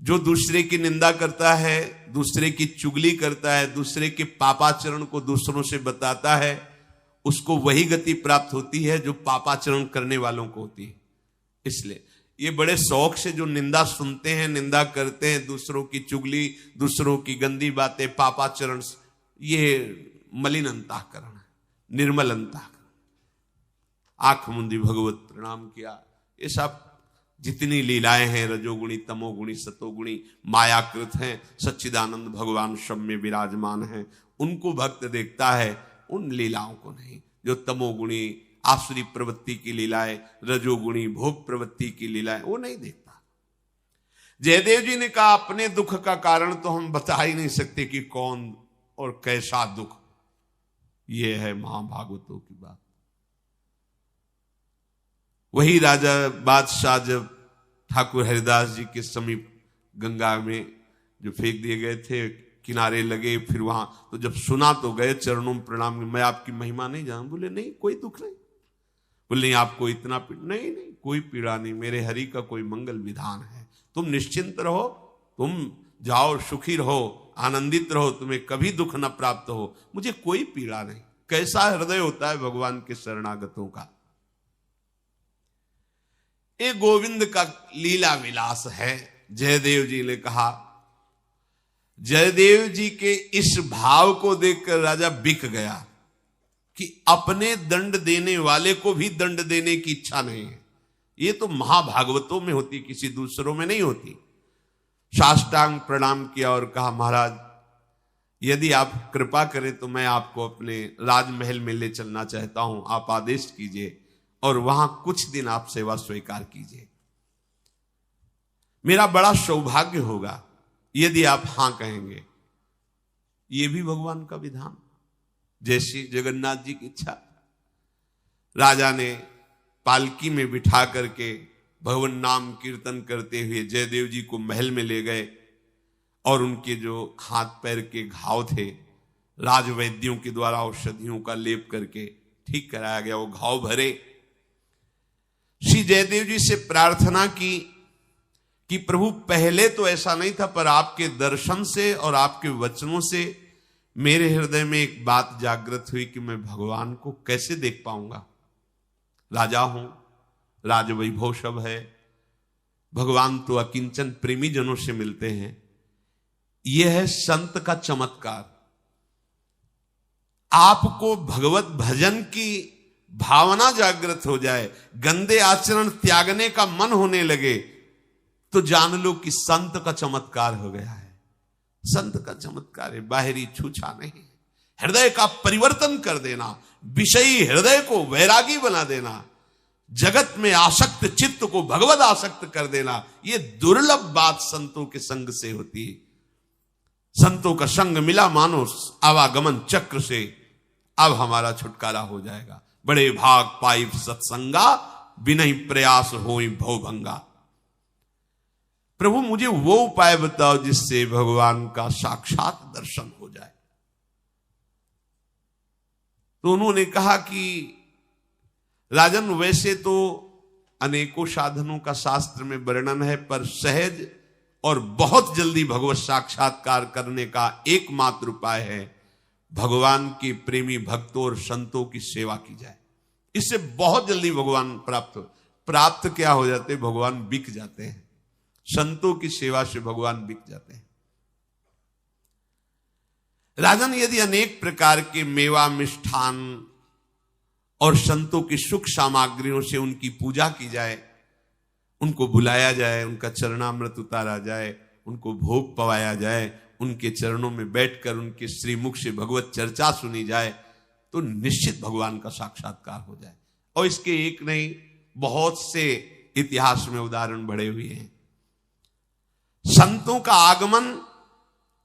[SPEAKER 1] जो दूसरे की निंदा करता है, दूसरे की चुगली करता है, दूसरे के पापाचरण को दूसरों से बताता है, उसको वही गति प्राप्त होती है जो पापाचरण करने वालों को होती है। इसलिए ये बड़े शौक से जो निंदा सुनते हैं, निंदा करते हैं, दूसरों की चुगली, दूसरों की गंदी बातें, पापाचरण, ये मलिन अंतःकरण है, निर्मल अंतःकरण। आंख मुंदी भगवत प्रणाम किया। ये सब जितनी लीलाएं हैं, रजोगुणी, तमोगुणी, सतोगुणी, मायाकृत हैं, सच्चिदानंद भगवान सब में विराजमान हैं, उनको भक्त देखता है, उन लीलाओं को नहीं। जो तमोगुणी आसुरी प्रवृत्ति की लीलाएं, रजोगुणी भोग प्रवृत्ति की लीलाएं, वो नहीं देखता। जयदेव जी ने कहा, अपने दुख का कारण तो हम बता ही नहीं सकते कि कौन और कैसा दुख। ये है महाभागवतों की बात। वही राजा बादशाह जब ठाकुर हरिदास जी के समीप गंगा में जो फेंक दिए गए थे, किनारे लगे, फिर वहां तो जब सुना तो गए चरणों में प्रणाम, मैं आपकी महिमा नहीं जानूं। बोले नहीं, कोई दुख नहीं। बोले नहीं, आपको इतना नहीं, कोई पीड़ा नहीं, मेरे हरि का कोई मंगल विधान है। तुम निश्चिंत रहो, तुम जाओ, सुखी रहो, आनंदित रहो, तुम्हें कभी दुख न प्राप्त हो, मुझे कोई पीड़ा नहीं। कैसा हृदय होता है भगवान के शरणागतों का। ये गोविंद का लीला विलास है। जयदेव जी ने कहा, जयदेव जी के इस भाव को देखकर राजा बिक गया कि अपने दंड देने वाले को भी दंड देने की इच्छा नहीं है। ये तो महाभागवतों में होती, किसी दूसरों में नहीं होती। साष्टांग प्रणाम किया और कहा, महाराज यदि आप कृपा करें तो मैं आपको अपने राजमहल में ले चलना चाहता हूं, आप आदेश कीजिए और वहां कुछ दिन आप सेवा स्वीकार कीजिए। मेरा बड़ा सौभाग्य होगा यदि आप हां कहेंगे। ये भी भगवान का विधान, जैसी जगन्नाथ जी की इच्छा। राजा ने पालकी में बिठा करके भगवान नाम कीर्तन करते हुए जयदेव जी को महल में ले गए और उनके जो हाथ पैर के घाव थे, राजवैद्यों के द्वारा औषधियों का लेप करके ठीक कराया गया। वो घाव भरे। श्री जयदेव जी से प्रार्थना की कि प्रभु, पहले तो ऐसा नहीं था, पर आपके दर्शन से और आपके वचनों से मेरे हृदय में एक बात जागृत हुई कि मैं भगवान को कैसे देख पाऊंगा। राजा हूं, राजवैभव सब है, भगवान तो अकिंचन प्रेमी जनों से मिलते हैं। यह है संत का चमत्कार। आपको भगवत भजन की भावना जागृत हो जाए, गंदे आचरण त्यागने का मन होने लगे, तो जान लो कि संत का चमत्कार हो गया है। संत का चमत्कार है, बाहरी छूछा नहीं, हृदय का परिवर्तन कर देना, विषयी हृदय को वैरागी बना देना, जगत में आसक्त चित्त को भगवत आसक्त कर देना। यह दुर्लभ बात संतों के संग से होती है। संतों का संग मिला मानो आवागमन चक्र से, अब हमारा छुटकारा हो जाएगा। बड़े भाग पाई सत्संगा, बिनहि प्रयास होई भवभंगा। प्रभु मुझे वो उपाय बताओ जिससे भगवान का साक्षात दर्शन हो जाए। तो उन्होंने कहा कि राजन, वैसे तो अनेकों साधनों का शास्त्र में वर्णन है, पर सहज और बहुत जल्दी भगवत साक्षात्कार करने का एकमात्र उपाय है भगवान के प्रेमी भक्तों और संतों की सेवा की जाए। इससे बहुत जल्दी भगवान प्राप्त क्या हो जाते, भगवान बिक जाते हैं। संतों की सेवा से भगवान बिक जाते हैं। राजन, यदि अनेक प्रकार के मेवा मिष्ठान और संतों की सुख सामग्रियों से उनकी पूजा की जाए, उनको बुलाया जाए, उनका चरणामृत उतारा जाए, उनको भोग पवाया जाए, उनके चरणों में बैठकर उनके श्रीमुख से भगवत चर्चा सुनी जाए, तो निश्चित भगवान का साक्षात्कार हो जाए। और इसके एक नहीं, बहुत से इतिहास में उदाहरण बढ़े हुए हैं। संतों का आगमन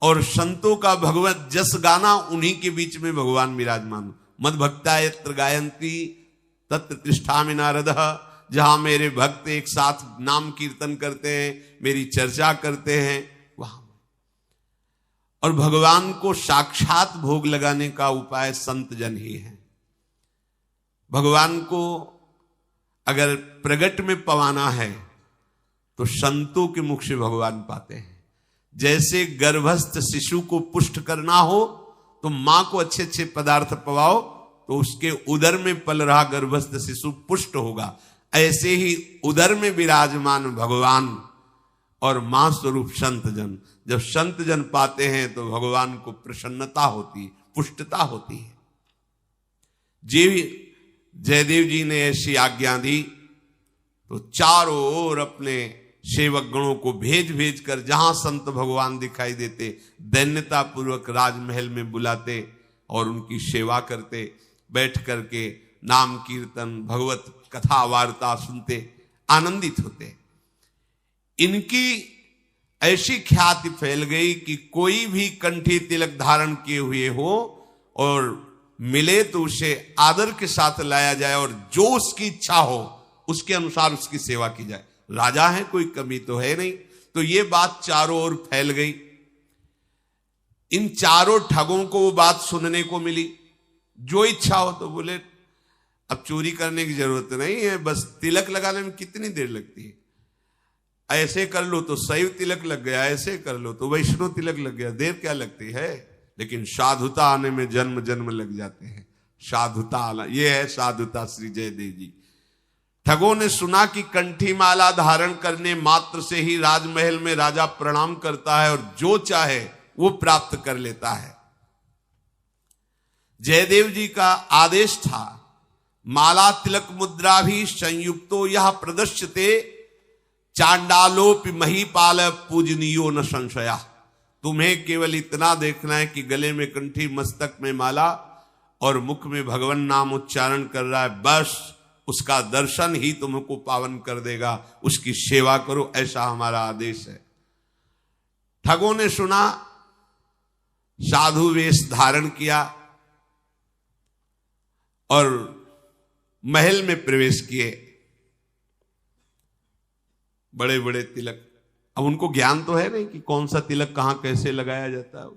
[SPEAKER 1] और संतों का भगवत जस गाना, उन्हीं के बीच में भगवान विराजमान। मद भक्ता यत्र गायंती तत्र तिष्ठामि नारदः। जहां मेरे भक्त एक साथ नाम कीर्तन करते हैं, मेरी चर्चा करते हैं, वहां। और भगवान को साक्षात भोग लगाने का उपाय संत जन ही है। भगवान को अगर प्रगट में पवाना है तो संतों के मुख से भगवान पाते हैं। जैसे गर्भस्थ शिशु को पुष्ट करना हो तो मां को अच्छे अच्छे पदार्थ पवाओ तो उसके उदर में पल रहा गर्भस्थ शिशु पुष्ट होगा। ऐसे ही उदर में विराजमान भगवान और मां स्वरूप संत जन, जब संत जन पाते हैं तो भगवान को प्रसन्नता होती, पुष्टता होती है। जयदेव जी ने ऐसी आज्ञा दी तो चारों ओर अपने सेवक गणों को भेज भेज कर जहां संत भगवान दिखाई देते, दैन्यता पूर्वक राजमहल में बुलाते और उनकी सेवा करते। बैठ करके नाम कीर्तन भगवत कथा वार्ता सुनते, आनंदित होते। इनकी ऐसी ख्याति फैल गई कि कोई भी कंठी तिलक धारण किए हुए हो और मिले तो उसे आदर के साथ लाया जाए और जो उसकी इच्छा हो उसके अनुसार उसकी सेवा की जाए। राजा है, कोई कमी तो है नहीं। तो ये बात चारों ओर फैल गई। इन चारों ठगों को वो बात सुनने को मिली। जो इच्छा हो तो बोले अब चोरी करने की जरूरत नहीं है, बस तिलक लगाने में कितनी देर लगती है, ऐसे कर लो तो शैव तिलक लग गया, ऐसे कर लो तो वैष्णव तिलक लग गया, देर क्या लगती है। लेकिन साधुता आने में जन्म जन्म लग जाते हैं। साधुता आना, ये है साधुता श्री जयदेव जी। ठगों ने सुना कि कंठी माला धारण करने मात्र से ही राजमहल में राजा प्रणाम करता है और जो चाहे वो प्राप्त कर लेता है। जयदेव जी का आदेश था, माला तिलक मुद्रा भी संयुक्तो यह प्रदर्श्यते चांडालोपि महीपाल पूजनीयो न संशया। तुम्हें केवल इतना देखना है कि गले में कंठी, मस्तक में माला और मुख में भगवान नाम उच्चारण कर रहा है, बस उसका दर्शन ही तुमको पावन कर देगा। उसकी सेवा करो, ऐसा हमारा आदेश है। ठगों ने सुना, साधु वेश धारण किया और महल में प्रवेश किए। बड़े बड़े तिलक, अब उनको ज्ञान तो है नहीं कि कौन सा तिलक कहां कैसे लगाया जाता है।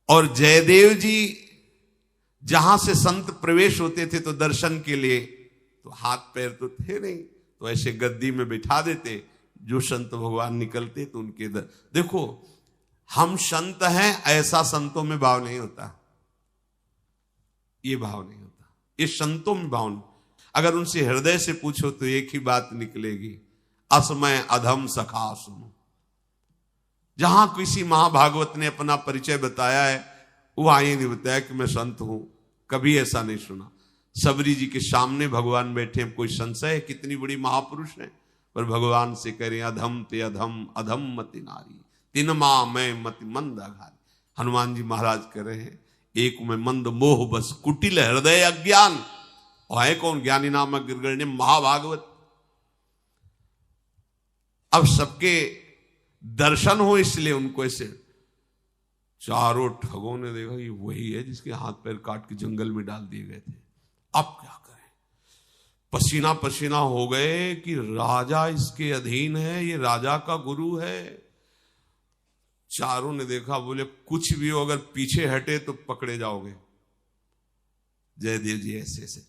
[SPEAKER 1] और जयदेव जी जहां से संत प्रवेश होते थे तो दर्शन के लिए, तो हाथ पैर तो थे नहीं, तो ऐसे गद्दी में बिठा देते। जो संत भगवान निकलते तो उनके देखो, हम संत हैं ऐसा संतों में भाव नहीं होता, ये भाव नहीं होता, ये संतों में भाव नहीं। अगर उनसे हृदय से पूछो तो एक ही बात निकलेगी, असमय अधम सखा सुनो। जहां किसी महाभागवत ने अपना परिचय बताया है वहां ये नहीं बताया कि मैं संत हूं, कभी ऐसा नहीं सुना। सबरी जी के सामने भगवान बैठे, कोई संशय है, कितनी बड़ी महापुरुष है, पर भगवान से करें अधम ते अधम, अधम मति नारी, तिनमा मैं मति मंद अघारी। हनुमान जी महाराज कह रहे हैं एक में मंद मोह बस कुटिल हृदय अज्ञान। और है कौन? ज्ञानी नामक गिरगण्य महाभागवत। अब सबके दर्शन हो इसलिए उनको ऐसे चारों ठगों ने देखा ये वही है जिसके हाथ पैर काट के जंगल में डाल दिए गए थे। अब क्या करें? पसीना पसीना हो गए कि राजा इसके अधीन है, ये राजा का गुरु है। चारों ने देखा, बोले कुछ भी हो अगर पीछे हटे तो पकड़े जाओगे। जयदेव जी ऐसे ऐसे,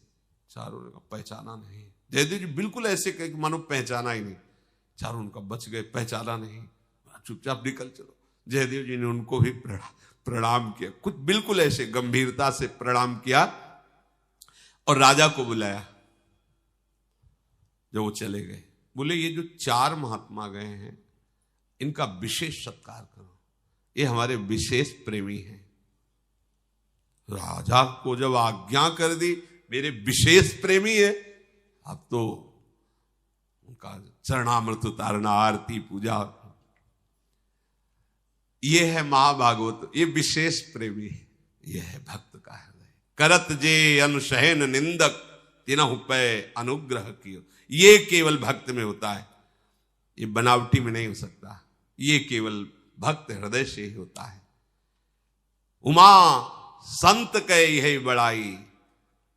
[SPEAKER 1] चारों ने कहा पहचाना नहीं। जयदेव जी बिल्कुल ऐसे कहे कि मानो पहचाना ही नहीं। चारों उनका बच गए, पहचाना नहीं, चुपचाप निकल चलो। जयदेव जी ने उनको भी प्रणाम किया, कुछ बिल्कुल ऐसे गंभीरता से प्रणाम किया और राजा को बुलाया। जब वो चले गए, बोले ये जो 4 महात्मा गए हैं इनका विशेष सत्कार करो, ये हमारे विशेष प्रेमी हैं। राजा को जब आज्ञा कर दी मेरे विशेष प्रेमी है, अब तो उनका चरणामृत उतारना, आरती पूजा, ये है महाभागवत, ये विशेष प्रेमी है, ये है भक्त का हृदय। करत जे अनुशहन निंदक तिनहु पे अनुग्रह कियो। ये केवल भक्त में होता है, ये बनावटी में नहीं हो सकता, ये केवल भक्त हृदय से ही होता है। उमा संत के यही बड़ाई।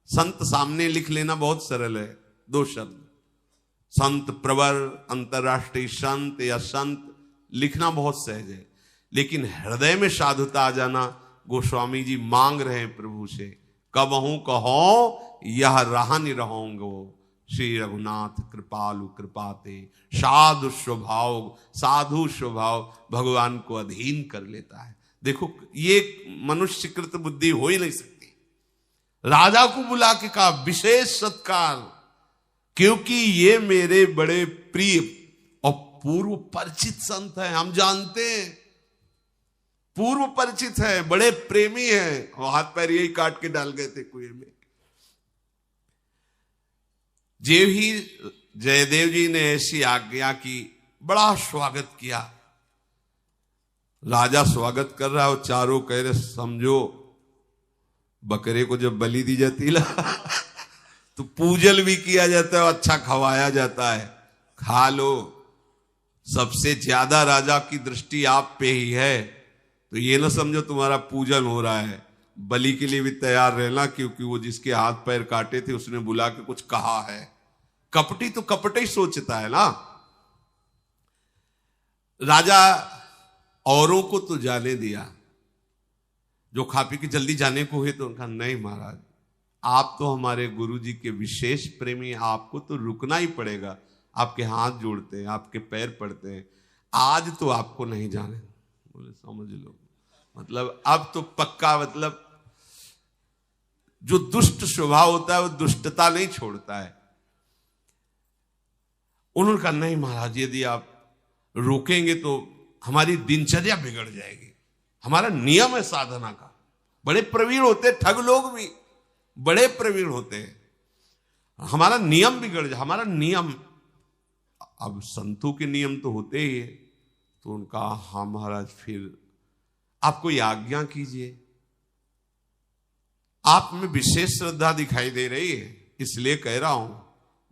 [SPEAKER 1] संत सामने लिख लेना बहुत सरल है, 2 शब्द, संत प्रवर, अंतरराष्ट्रीय संत या संत लिखना बहुत सहज है, लेकिन हृदय में साधुता आ जाना गोस्वामी जी मांग रहे हैं प्रभु से। कबहू कहो यह रहा नहीं रहोंगो, श्री रघुनाथ कृपालु कृपाते। साधु स्वभाव भगवान को अधीन कर लेता है। देखो ये मनुष्य कृत बुद्धि हो ही नहीं सकती। राजा को बुला के कहा विशेष सत्कार, क्योंकि ये मेरे बड़े प्रिय और पूर्व परिचित संत हैं। हम जानते हैं, पूर्व परिचित है, बड़े प्रेमी हैं, और हाथ पैर यही काट के डाल गए थे कुएं में। जेव ही जयदेव जी ने ऐसी आज्ञा की, बड़ा स्वागत किया। राजा स्वागत कर रहा है और चारों कह रहे समझो बकरे को जब बलि दी जाती है तो पूजल भी किया जाता है, अच्छा खवाया जाता है, खा लो। सबसे ज्यादा राजा की दृष्टि आप पे ही है, तो ये ना समझो तुम्हारा पूजन हो रहा है। बलि के लिए भी तैयार रहना, क्योंकि वो जिसके हाथ पैर काटे थे उसने बुला के कुछ कहा है। कपटी तो कपट ही सोचता है ना। राजा औरों को तो जाने दिया, जो खा पी के जल्दी जाने को हुए तो उनका नहीं महाराज, आप तो हमारे गुरु जी के विशेष प्रेमी, आपको तो रुकना ही पड़ेगा। आपके हाथ जोड़ते हैं, आपके पैर पड़ते हैं, आज तो आपको नहीं जाने। बोले समझ लो, मतलब अब तो पक्का, मतलब जो दुष्ट स्वभाव होता है वो दुष्टता नहीं छोड़ता है। उन्होंने कहा नहीं महाराज, यदि आप रोकेंगे तो हमारी दिनचर्या बिगड़ जाएगी, हमारा नियम है साधना का। बड़े प्रवीण होते, ठग लोग भी बड़े प्रवीण होते हैं, हमारा नियम बिगड़ जाए, हमारा नियम। अब संतों के नियम तो होते ही है। तो उनका हाँ महाराज, फिर आप कोई आज्ञा कीजिए। आप में विशेष श्रद्धा दिखाई दे रही है, इसलिए कह रहा हूं,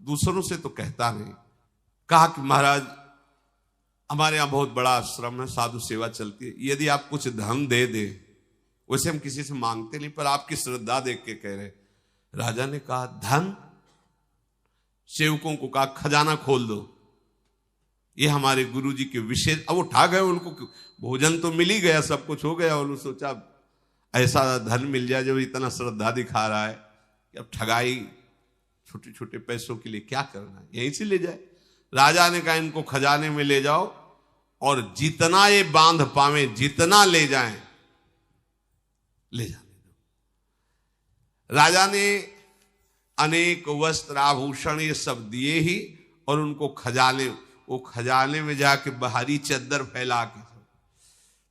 [SPEAKER 1] दूसरों से तो कहता नहीं। कहा कि महाराज हमारे यहां बहुत बड़ा आश्रम है, साधु सेवा चलती है, यदि आप कुछ धन दे दे, वैसे हम किसी से मांगते नहीं, पर आपकी श्रद्धा देख के कह रहे। राजा ने कहा धन? सेवकों को कहा खजाना खोल दो, ये हमारे गुरुजी के विशेष। अब उठा गए, उनको भोजन तो मिल ही गया, सब कुछ हो गया, उन्होंने सोचा ऐसा धन मिल जाए जब इतना श्रद्धा दिखा रहा है कि अब ठगाई छोटे छोटे पैसों के लिए क्या करना है, यहीं से ले जाए। राजा ने कहा इनको खजाने में ले जाओ और जितना ये बांध पावे, जितना ले जाएं ले जाने दो। राजा ने अनेक वस्त्र आभूषण ये सब दिए ही, और उनको खजाने, वो खजाने में जाके बाहरी चद्दर फैला के।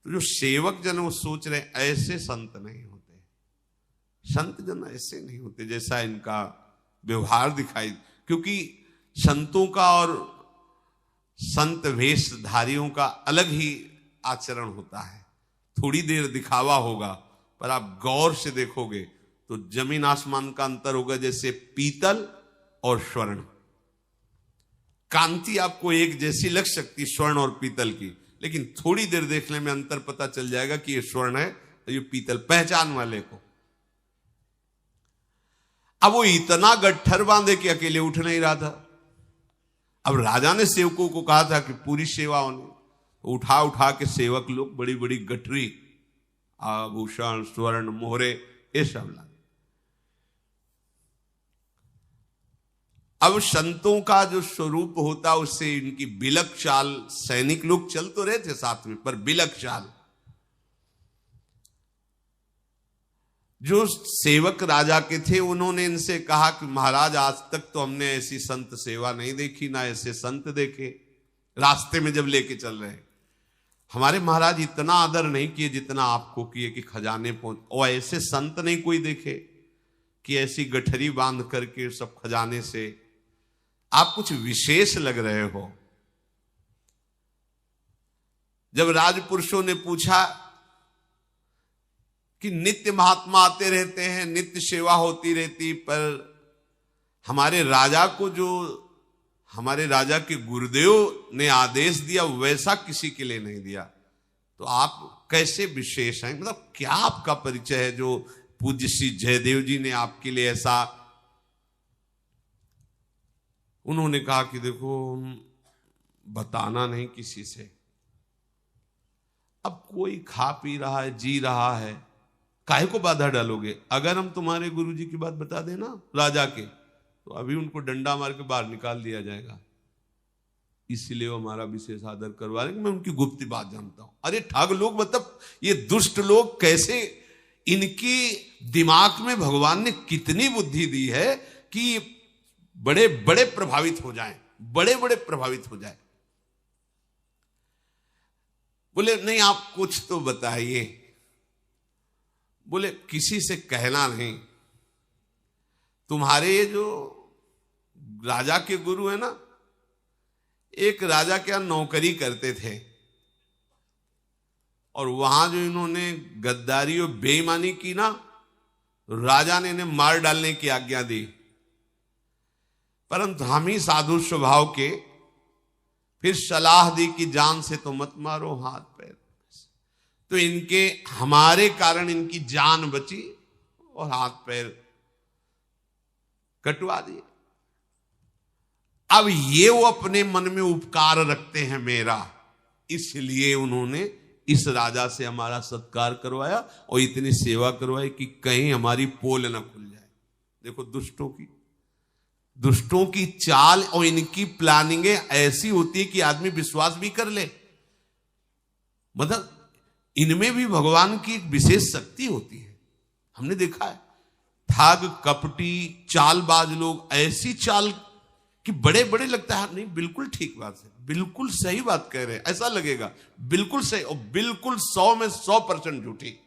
[SPEAKER 1] तो जो सेवक जन वो सोच रहे ऐसे संत नहीं होते, संत जन ऐसे नहीं होते जैसा इनका व्यवहार दिखाई। क्योंकि संतों का और संत वेशधारियों का अलग ही आचरण होता है, थोड़ी देर दिखावा होगा, पर आप गौर से देखोगे तो जमीन आसमान का अंतर होगा, जैसे पीतल और स्वर्ण। कांति आपको एक जैसी लग सकती स्वर्ण और पीतल की, लेकिन थोड़ी देर देखने में अंतर पता चल जाएगा कि ये स्वर्ण है तो ये पीतल, पहचान वाले को। अब वो इतना गट्ठर बांधे कि अकेले उठ नहीं रहा था। अब राजा ने सेवकों को कहा था कि पूरी सेवा होनी, उठा उठा के सेवक लोग बड़ी बड़ी गठरी, आभूषण, स्वर्ण, मोहरे, ये सब ला। अब संतों का जो स्वरूप होता उससे इनकी बिलक चाल, सैनिक लोग चल तो रहे थे साथ में, पर बिलक चाल। जो सेवक राजा के थे उन्होंने इनसे कहा कि महाराज आज तक तो हमने ऐसी संत सेवा नहीं देखी, ना ऐसे संत देखे। रास्ते में जब लेके चल रहे, हमारे महाराज इतना आदर नहीं किए जितना आपको किए कि खजाने पहुंच, और ऐसे संत नहीं कोई देखे कि ऐसी गठरी बांध करके सब खजाने से, आप कुछ विशेष लग रहे हो। जब राजपुरुषों ने पूछा कि नित्य महात्मा आते रहते हैं, नित्य सेवा होती रहती, पर हमारे राजा को जो हमारे राजा के गुरुदेव ने आदेश दिया वैसा किसी के लिए नहीं दिया, तो आप कैसे विशेष हैं, मतलब क्या आपका परिचय है जो पूज्य श्री जयदेव जी ने आपके लिए ऐसा। उन्होंने कहा कि देखो बताना नहीं किसी से, अब कोई खा पी रहा है, जी रहा है, काहे को बाधा डालोगे। अगर हम तुम्हारे गुरुजी की बात बता देना राजा के, तो अभी उनको डंडा मार के बाहर निकाल दिया जाएगा, इसलिए वो हमारा विशेष आदर करवा रहे हैं। मैं उनकी गुप्त बात जानता हूं। अरे ठग लोग, मतलब ये दुष्ट लोग कैसे, इनकी दिमाग में भगवान ने कितनी बुद्धि दी है कि बड़े बड़े प्रभावित हो जाएं, बड़े बड़े प्रभावित हो जाए। बोले नहीं आप कुछ तो बताइए। बोले किसी से कहना नहीं, तुम्हारे ये जो राजा के गुरु है ना, एक राजा के यहां नौकरी करते थे, और वहां जो इन्होंने गद्दारी और बेईमानी की ना, राजा ने इन्हें मार डालने की आज्ञा दी, परंतु हम ही साधु स्वभाव के फिर सलाह दी कि जान से तो मत मारो, हाथ पैर। तो इनके हमारे कारण इनकी जान बची और हाथ पैर कटवा दिए। अब ये वो अपने मन में उपकार रखते हैं मेरा, इसलिए उन्होंने इस राजा से हमारा सत्कार करवाया और इतनी सेवा करवाई कि कहीं हमारी पोल न खुल जाए। देखो दुष्टों की चाल और इनकी प्लानिंगें ऐसी होती है कि आदमी विश्वास भी कर ले। मतलब इनमें भी भगवान की एक विशेष शक्ति होती है। हमने देखा है ठग कपटी चालबाज लोग, ऐसी चाल कि बड़े बड़े लगता है, नहीं बिल्कुल ठीक बात है, बिल्कुल सही बात कह रहे हैं, ऐसा लगेगा बिल्कुल सही, और बिल्कुल 100 में 100% झूठी।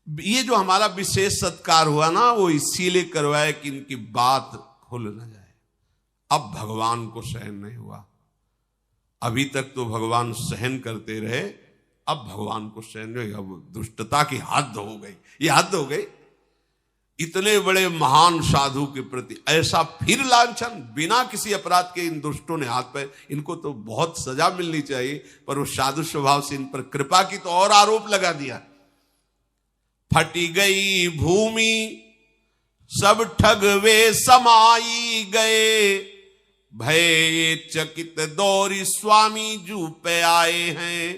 [SPEAKER 1] ये जो हमारा विशेष सत्कार हुआ ना, वो इसीलिए करवाया कि इनकी बात खुल न जाए। अब भगवान को सहन नहीं हुआ। अभी तक तो भगवान सहन करते रहे, अब भगवान को सहन नहीं, अब दुष्टता की हद हो गई, ये हद हो गई। इतने बड़े महान साधु के प्रति ऐसा फिर लांछन, बिना किसी अपराध के इन दुष्टों ने हाथ पैर, इनको तो बहुत सजा मिलनी चाहिए, पर वो साधु स्वभाव से इन पर कृपा की तो और आरोप लगा दिया। फटी गई भूमि सब ठगवे समाई गए, भय चकित दौरी स्वामी जू पे आए हैं।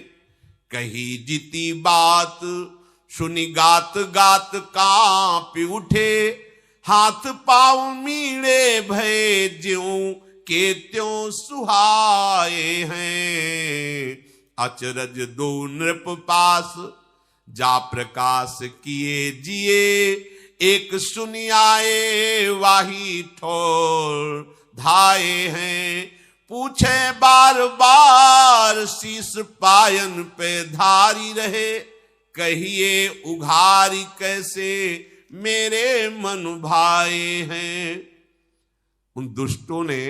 [SPEAKER 1] कही जीती बात सुनी गात गात कांप उठे, हाथ पांव मीड़े भय ज्यों के त्यों सुहाए हैं। अचरज दो नृप पास जा प्रकाश किए जिए, एक सुनी आए वाही ठोर धाए हैं। पूछे बार बार शीश पायन पे धारी रहे, कहिए उघारी कैसे मेरे मन भाए हैं। उन दुष्टों ने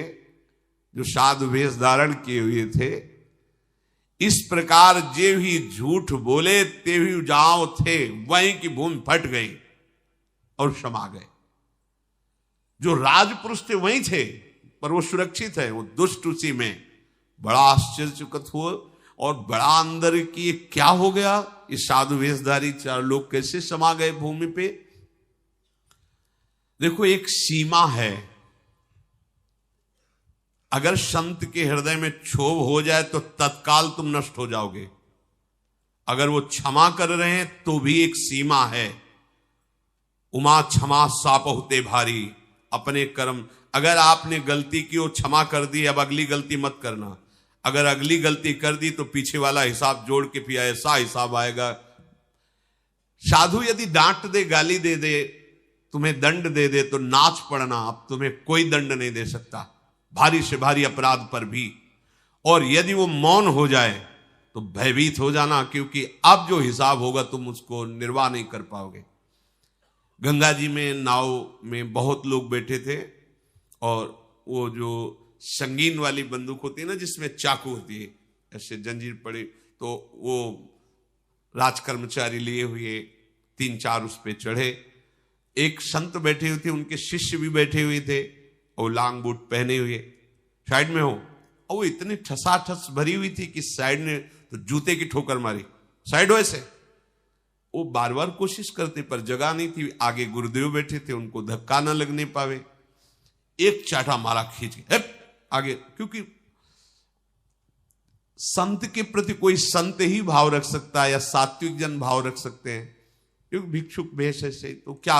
[SPEAKER 1] जो साधु वेश धारण किए हुए थे, इस प्रकार जे भी झूठ बोले ते भी जाओ थे, वहीं की भूमि फट गई और क्षमा गए। जो राजपुरुष थे वहीं थे, पर वो सुरक्षित है, वो दुष्ट उसी में। बड़ा आश्चर्यचकित हुआ और बड़ा अंदर की क्या हो गया, ये साधु वेशधारी चार लोग कैसे समा गए भूमि पे। देखो, एक सीमा है। अगर संत के हृदय में क्षोभ हो जाए तो तत्काल तुम नष्ट हो जाओगे। अगर वो क्षमा कर रहे हैं तो भी एक सीमा है। उमा क्षमा सापहुते भारी, अपने कर्म। अगर आपने गलती की वो क्षमा कर दी, अब अगली गलती मत करना। अगर अगली गलती कर दी तो पीछे वाला हिसाब जोड़ के फिर ऐसा हिसाब आएगा। साधु यदि डांट दे, गाली दे दे, तुम्हें दंड दे दे तो नाच पड़ना, अब तुम्हें कोई दंड नहीं दे सकता, भारी से भारी अपराध पर भी। और यदि वो मौन हो जाए तो भयभीत हो जाना, क्योंकि अब जो हिसाब होगा तुम उसको निर्वाह नहीं कर पाओगे। गंगा जी में नाव में बहुत लोग बैठे थे और वो जो संगीन वाली बंदूक होती है ना, जिसमें चाकू होती है, ऐसे जंजीर पड़े, तो वो राज कर्मचारी लिए हुए 3-4 उस पे चढ़े। एक संत बैठे हुए थे, उनके शिष्य भी बैठे हुए थे और लांग बूट पहने हुए साइड में हो, और वो इतनी ठसाठस भरी हुई थी कि साइड ने तो जूते की ठोकर मारी। साइड हो ऐसे, वो बार बार कोशिश करते पर जगह नहीं थी। आगे गुरुदेव बैठे थे, उनको धक्का ना लगने पावे, एक चाटा मारा खींच के आगे। क्योंकि संत के प्रति कोई संत ही भाव रख सकता है या सात्विक जन भाव रख सकते हैं, क्योंकि भिक्षुक भेष ऐसे तो क्या।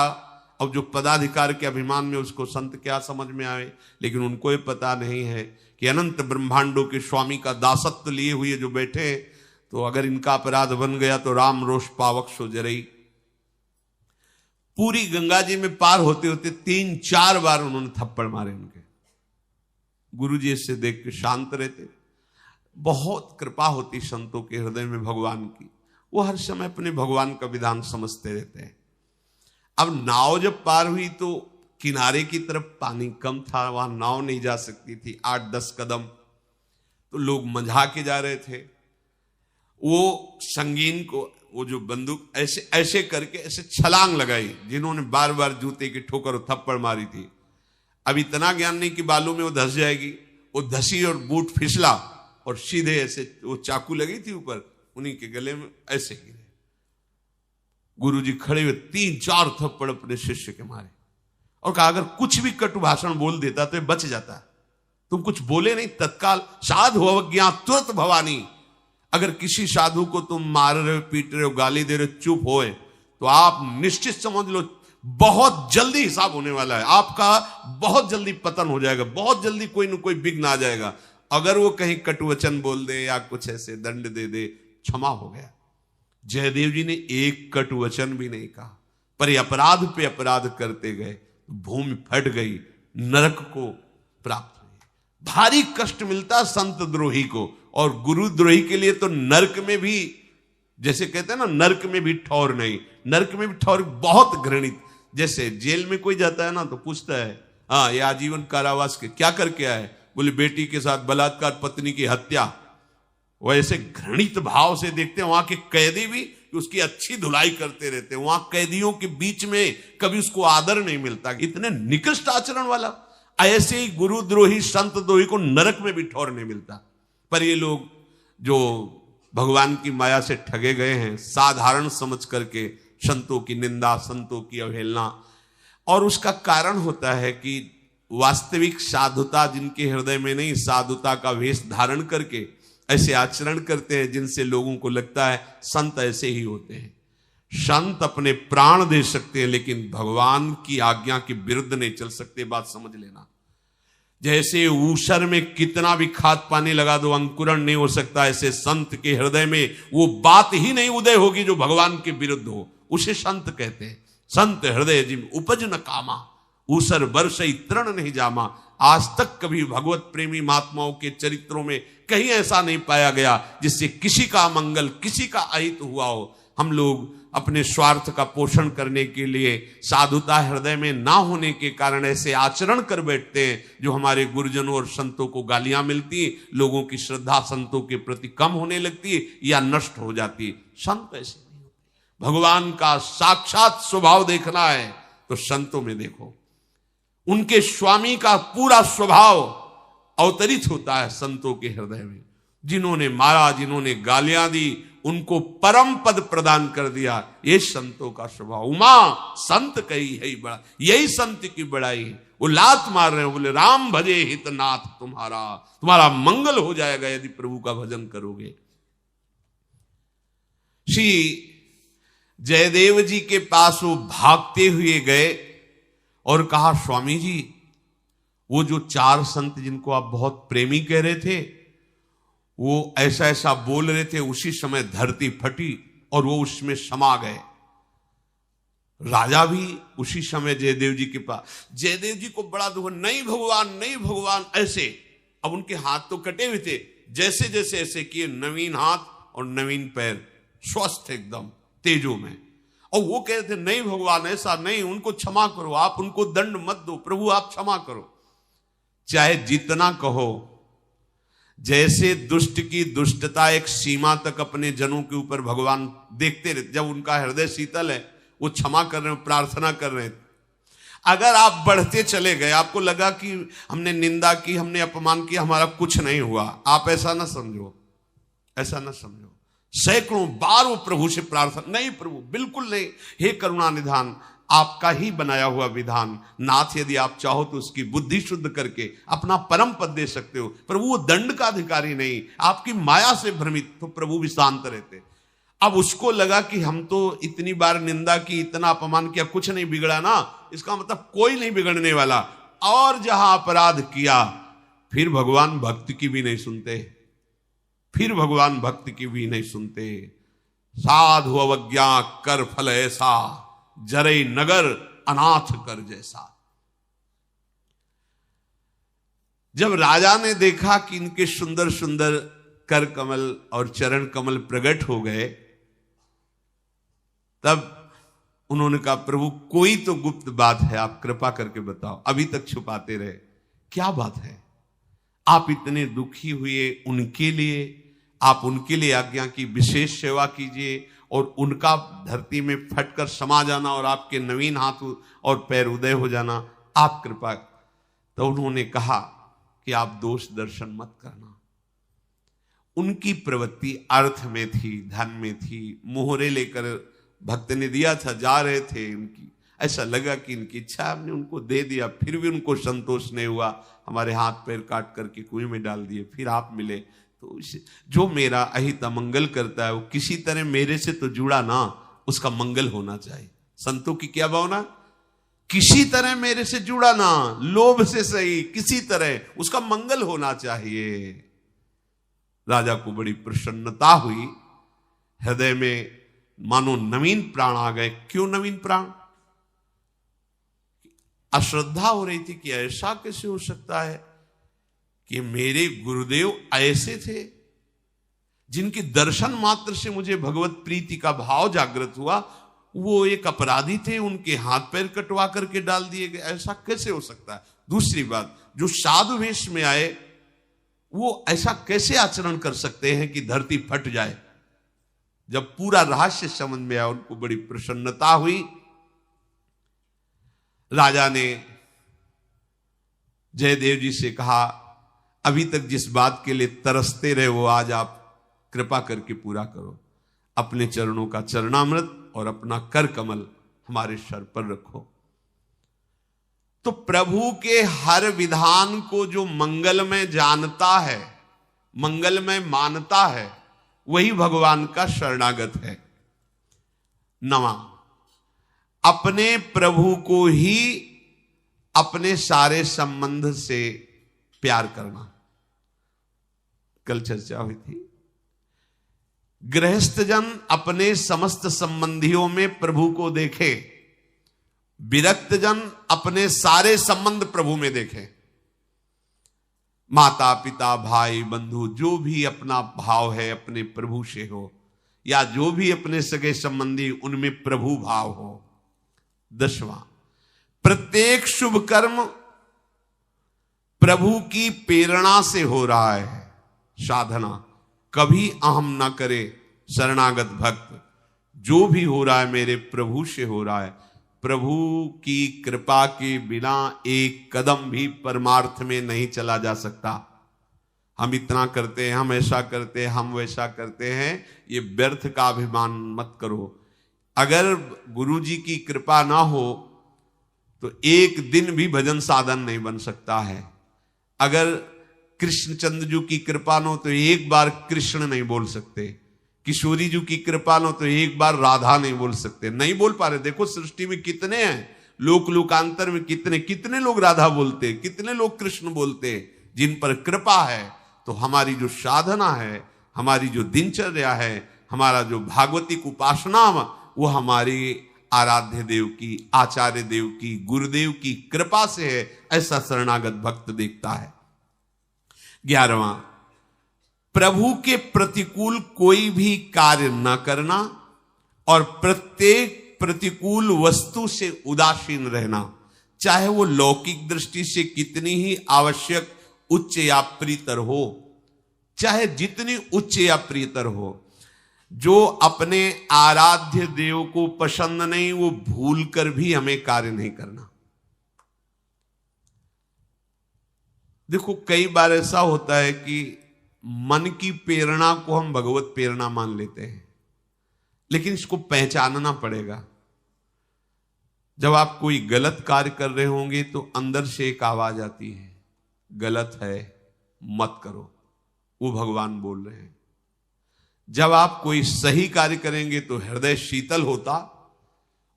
[SPEAKER 1] अब जो पदाधिकार के अभिमान में उसको संत क्या समझ में आए, लेकिन उनको ये पता नहीं है कि अनंत ब्रह्मांडों के स्वामी का दासत्व लिए हुए जो बैठे, तो अगर इनका अपराध बन गया तो राम रोष पावक सो जरई। पूरी गंगा जी में पार होते होते 3-4 बार उन्होंने थप्पड़ मारे उनके। गुरुजी इससे देख के शांत रहते। बहुत कृपा होती संतों के हृदय में भगवान की, वो हर समय अपने भगवान का विधान समझते रहते हैं। अब नाव जब पार हुई तो किनारे की तरफ पानी कम था, वहां नाव नहीं जा सकती थी 8-10 कदम, तो लोग मंझा के जा रहे थे। वो संगीन को वो जो बंदूक ऐसे ऐसे करके ऐसे छलांग लगाई, जिन्होंने बार बार जूते की ठोकर और थप्पड़ मारी थी। अब इतना ज्ञान नहीं कि बालू में वो धंस जाएगी, वो धसी और बूट फिसला और सीधे ऐसे वो चाकू लगी थी ऊपर, उन्हीं के गले में ऐसे गिरे। गुरुजी खड़े हुए 3-4 थप्पड़ अपने शिष्य के मारे और कहा अगर कुछ भी कटु भाषण बोल देता तो ये बच जाता। तुम कुछ बोले नहीं, तत्काल साधु अवज्ञा तुरंत भवानी। अगर किसी साधु को तुम मार रहे हो, पीट रहे हो, गाली दे रहे हो, चुप होए, तो आप निश्चित समझ लो बहुत जल्दी हिसाब होने वाला है आपका, बहुत जल्दी पतन हो जाएगा, बहुत जल्दी कोई न कोई विघ्न आ जाएगा। अगर वो कहीं कटुवचन बोल दे या कुछ ऐसे दंड दे दे, क्षमा हो गया। जयदेव जी ने एक कटुवचन भी नहीं कहा, पर ये अपराध पे अपराध करते गए, भूमि फट गई, नरक को प्राप्त हुई। भारी कष्ट मिलता संत द्रोही को, और गुरु द्रोही के लिए तो नरक में भी, जैसे कहते हैं ना, नरक में भी ठौर नहीं, नरक में भी ठौर बहुत घृणित। जैसे जेल में कोई जाता है ना तो पूछता है, हाँ ये आजीवन कारावास के क्या करके आए, बोले बेटी के साथ बलात्कार, पत्नी की हत्या। वैसे घृणित भाव से देखते हैं। वहां के कैदी भी उसकी अच्छी धुलाई करते रहते हैं। वहां कैदियों के बीच में कभी उसको आदर नहीं मिलता, इतने निकृष्ट आचरण वाला। ऐसे ही गुरुद्रोही संत द्रोही को नरक में भी ठौर नहीं मिलता। पर ये लोग जो भगवान की माया से ठगे गए हैं, साधारण समझ करके संतों की निंदा, संतों की अवहेलना, और उसका कारण होता है कि वास्तविक साधुता जिनके हृदय में नहीं, साधुता का वेश धारण करके ऐसे आचरण करते हैं जिनसे लोगों को लगता है संत ऐसे ही होते हैं। संत अपने प्राण दे सकते हैं लेकिन भगवान की आज्ञा के विरुद्ध नहीं चल सकते, बात समझ लेना। जैसे ऊसर में कितना भी खाद पानी लगा दो अंकुरण नहीं हो सकता, ऐसे संत के हृदय में वो बात ही नहीं उदय होगी जो भगवान के विरुद्ध हो, उसे संत कहते हैं। संत हृदय जिम उपज न कामा, ऊसर वर्षई तृण नहीं जामा। आज तक कभी भगवत प्रेमी महात्माओं के चरित्रों में कहीं ऐसा नहीं पाया गया जिससे किसी का मंगल, किसी का अहित हुआ हो। हम लोग अपने स्वार्थ का पोषण करने के लिए, साधुता हृदय में ना होने के कारण ऐसे आचरण कर बैठते हैं जो हमारे गुरुजनों और संतों को गालियां मिलती, लोगों की श्रद्धा संतों के प्रति कम होने लगती या नष्ट हो जाती। संत ऐसे नहीं होते। भगवान का साक्षात स्वभाव देखना है तो संतों में देखो, उनके स्वामी का पूरा स्वभाव अवतरित होता है संतों के हृदय में। जिन्होंने मारा, जिन्होंने गालियां दी, उनको परम पद प्रदान कर दिया, ये संतों का स्वभाव। उमा संत कही है बड़ा, यही संत की बड़ाई है। वो लात मार रहे हैं, बोले राम भजे हितनाथ तुम्हारा मंगल हो जाएगा यदि प्रभु का भजन करोगे। श्री जयदेव जी के पास वो भागते हुए गए और कहा, स्वामी जी वो जो 4 संत जिनको आप बहुत प्रेमी कह रहे थे, वो ऐसा ऐसा बोल रहे थे, उसी समय धरती फटी और वो उसमें समा गए। राजा भी उसी समय जयदेव जी के पास, जयदेव जी को बड़ा दुख, नहीं भगवान नहीं भगवान ऐसे। अब उनके हाथ तो कटे हुए थे, जैसे जैसे ऐसे किए, नवीन हाथ और नवीन पैर, स्वस्थ एकदम तेजो में। और वो कहते थे नहीं भगवान ऐसा नहीं, उनको क्षमा करो, आप उनको दंड मत दो, प्रभु आप क्षमा करो। चाहे जितना कहो, जैसे दुष्ट की दुष्टता एक सीमा तक अपने जनों के ऊपर भगवान देखते रहते, जब उनका हृदय शीतल है, वो क्षमा कर रहे हैं, प्रार्थना कर रहे हैं। अगर आप बढ़ते चले गए, आपको लगा कि हमने निंदा की, हमने अपमान किया, हमारा कुछ नहीं हुआ, आप ऐसा ना समझो, ऐसा ना समझो। सैकड़ों बार वो प्रभु से प्रार्थना, नहीं प्रभु बिल्कुल नहीं, हे करुणा निधान, आपका ही बनाया हुआ विधान, नाथ यदि आप चाहो तो उसकी बुद्धि शुद्ध करके अपना परम पद दे सकते हो। प्रभु वो दंड का अधिकारी नहीं, आपकी माया से भ्रमित, तो प्रभु भी शांत रहते। अब उसको लगा कि हम तो इतनी बार निंदा की, इतना अपमान किया, कुछ नहीं बिगड़ा ना, इसका मतलब कोई नहीं बिगड़ने वाला। और जहां अपराध किया, फिर भगवान भक्ति की भी नहीं सुनते, फिर भगवान भक्ति की भी नहीं सुनते। साधु अवज्ञा कर फल ऐसा, जरे नगर अनाथ कर जैसा। जब राजा ने देखा कि इनके सुंदर सुंदर कर कमल और चरण कमल प्रकट हो गए, तब उन्होंने कहा प्रभु कोई तो गुप्त बात है, आप कृपा करके बताओ, अभी तक छुपाते रहे, क्या बात है? आप इतने दुखी हुए उनके लिए, आप उनके लिए आज्ञा की विशेष सेवा कीजिए और उनका धरती में फटकर समा जाना और आपके नवीन हाथ और पैर उदय हो जाना, आप कृपा। तो उन्होंने कहा कि आप दोष दर्शन मत करना। उनकी प्रवृत्ति अर्थ में थी, धन में थी, मोहरे लेकर भक्त ने दिया था, जा रहे थे, उनकी ऐसा लगा कि इनकी इच्छा, हमने उनको दे दिया, फिर भी उनको संतोष नहीं हुआ, हमारे हाथ पैर काट करके कुएं में डाल दिए, फिर आप मिले। तो जो मेरा अहित अमंगल करता है वो किसी तरह मेरे से तो जुड़ा ना, उसका मंगल होना चाहिए। संतों की क्या भावना, किसी तरह मेरे से जुड़ा ना, लोभ से सही, किसी तरह उसका मंगल होना चाहिए। राजा को बड़ी प्रसन्नता हुई, हृदय में मानो नवीन प्राण आ गए। क्यों नवीन प्राण? अश्रद्धा हो रही थी कि ऐसा कैसे हो सकता है कि मेरे गुरुदेव ऐसे थे, जिनके दर्शन मात्र से मुझे भगवत प्रीति का भाव जागृत हुआ, वो एक अपराधी थे, उनके हाथ पैर कटवा करके डाल दिए गए, ऐसा कैसे हो सकता है? दूसरी बात, जो साधु वेश में आए वो ऐसा कैसे आचरण कर सकते हैं कि धरती फट जाए? जब पूरा रहस्य समझ में आया, उनको बड़ी प्रसन्नता हुई। राजा ने जयदेव जी से कहा, अभी तक जिस बात के लिए तरसते रहे वो आज आप कृपा करके पूरा करो। अपने चरणों का चरणामृत और अपना कर कमल हमारे सर पर रखो। तो प्रभु के हर विधान को जो मंगलमय जानता है, मंगलमय मानता है, वही भगवान का शरणागत है। नवा, अपने प्रभु को ही अपने सारे संबंध से प्यार करना। कल चर्चा हुई थी, गृहस्थ जन अपने समस्त संबंधियों में प्रभु को देखे, विरक्त जन अपने सारे संबंध प्रभु में देखे। माता पिता भाई बंधु जो भी अपना भाव है अपने प्रभु से हो, या जो भी अपने सगे संबंधी उनमें प्रभु भाव हो। 10वां, प्रत्येक शुभ कर्म प्रभु की प्रेरणा से हो रहा है। साधना कभी अहम ना करे शरणागत भक्त, जो भी हो रहा है मेरे प्रभु से हो रहा है। प्रभु की कृपा के बिना एक कदम भी परमार्थ में नहीं चला जा सकता। हम इतना करते हैं, हम ऐसा करते हैं, हम वैसा करते हैं, ये व्यर्थ का अभिमान मत करो। अगर गुरु जी की कृपा ना हो तो एक दिन भी भजन साधन नहीं बन सकता है। अगर कृष्णचंद्र जी की कृपा न हो तो एक बार कृष्ण नहीं बोल सकते, किशोरी जी की कृपा न हो तो एक बार राधा नहीं बोल सकते, नहीं बोल पा रहे। देखो सृष्टि में कितने हैं, लोक लोकांतर में कितने कितने लोग राधा बोलते, कितने लोग कृष्ण बोलते, जिन पर कृपा है। तो हमारी जो साधना है, हमारी जो दिनचर्या है, हमारा जो भागवतिक उपासना, वो हमारी आराध्य देव की, आचार्य देव की, गुरुदेव की कृपा से है, ऐसा शरणागत भक्त देखता है। 11वां, प्रभु के प्रतिकूल कोई भी कार्य न करना और प्रत्येक प्रतिकूल वस्तु से उदासीन रहना, चाहे वो लौकिक दृष्टि से कितनी ही आवश्यक उच्च या प्रियतर हो, चाहे जितनी उच्च या प्रियतर हो। जो अपने आराध्य देव को पसंद नहीं, वो भूल कर भी हमें कार्य नहीं करना। देखो कई बार ऐसा होता है कि मन की प्रेरणा को हम भगवत प्रेरणा मान लेते हैं, लेकिन इसको पहचानना पड़ेगा। जब आप कोई गलत कार्य कर रहे होंगे तो अंदर से एक आवाज आती है, गलत है मत करो, वो भगवान बोल रहे हैं। जब आप कोई सही कार्य करेंगे तो हृदय शीतल होता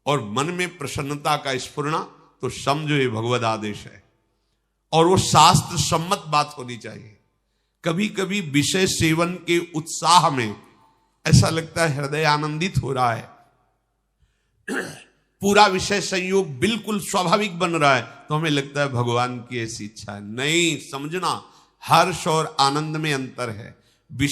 [SPEAKER 1] और मन में प्रसन्नता का स्फुरना, तो समझो ये भगवद आदेश है और वो शास्त्र सम्मत बात होनी चाहिए। कभी कभी विषय सेवन के उत्साह में ऐसा लगता है हृदय आनंदित हो रहा है, पूरा विषय संयोग बिल्कुल स्वाभाविक बन रहा है, तो हमें लगता है भगवान की ऐसी इच्छा है। नहीं, समझना हर्ष और आनंद में अंतर है।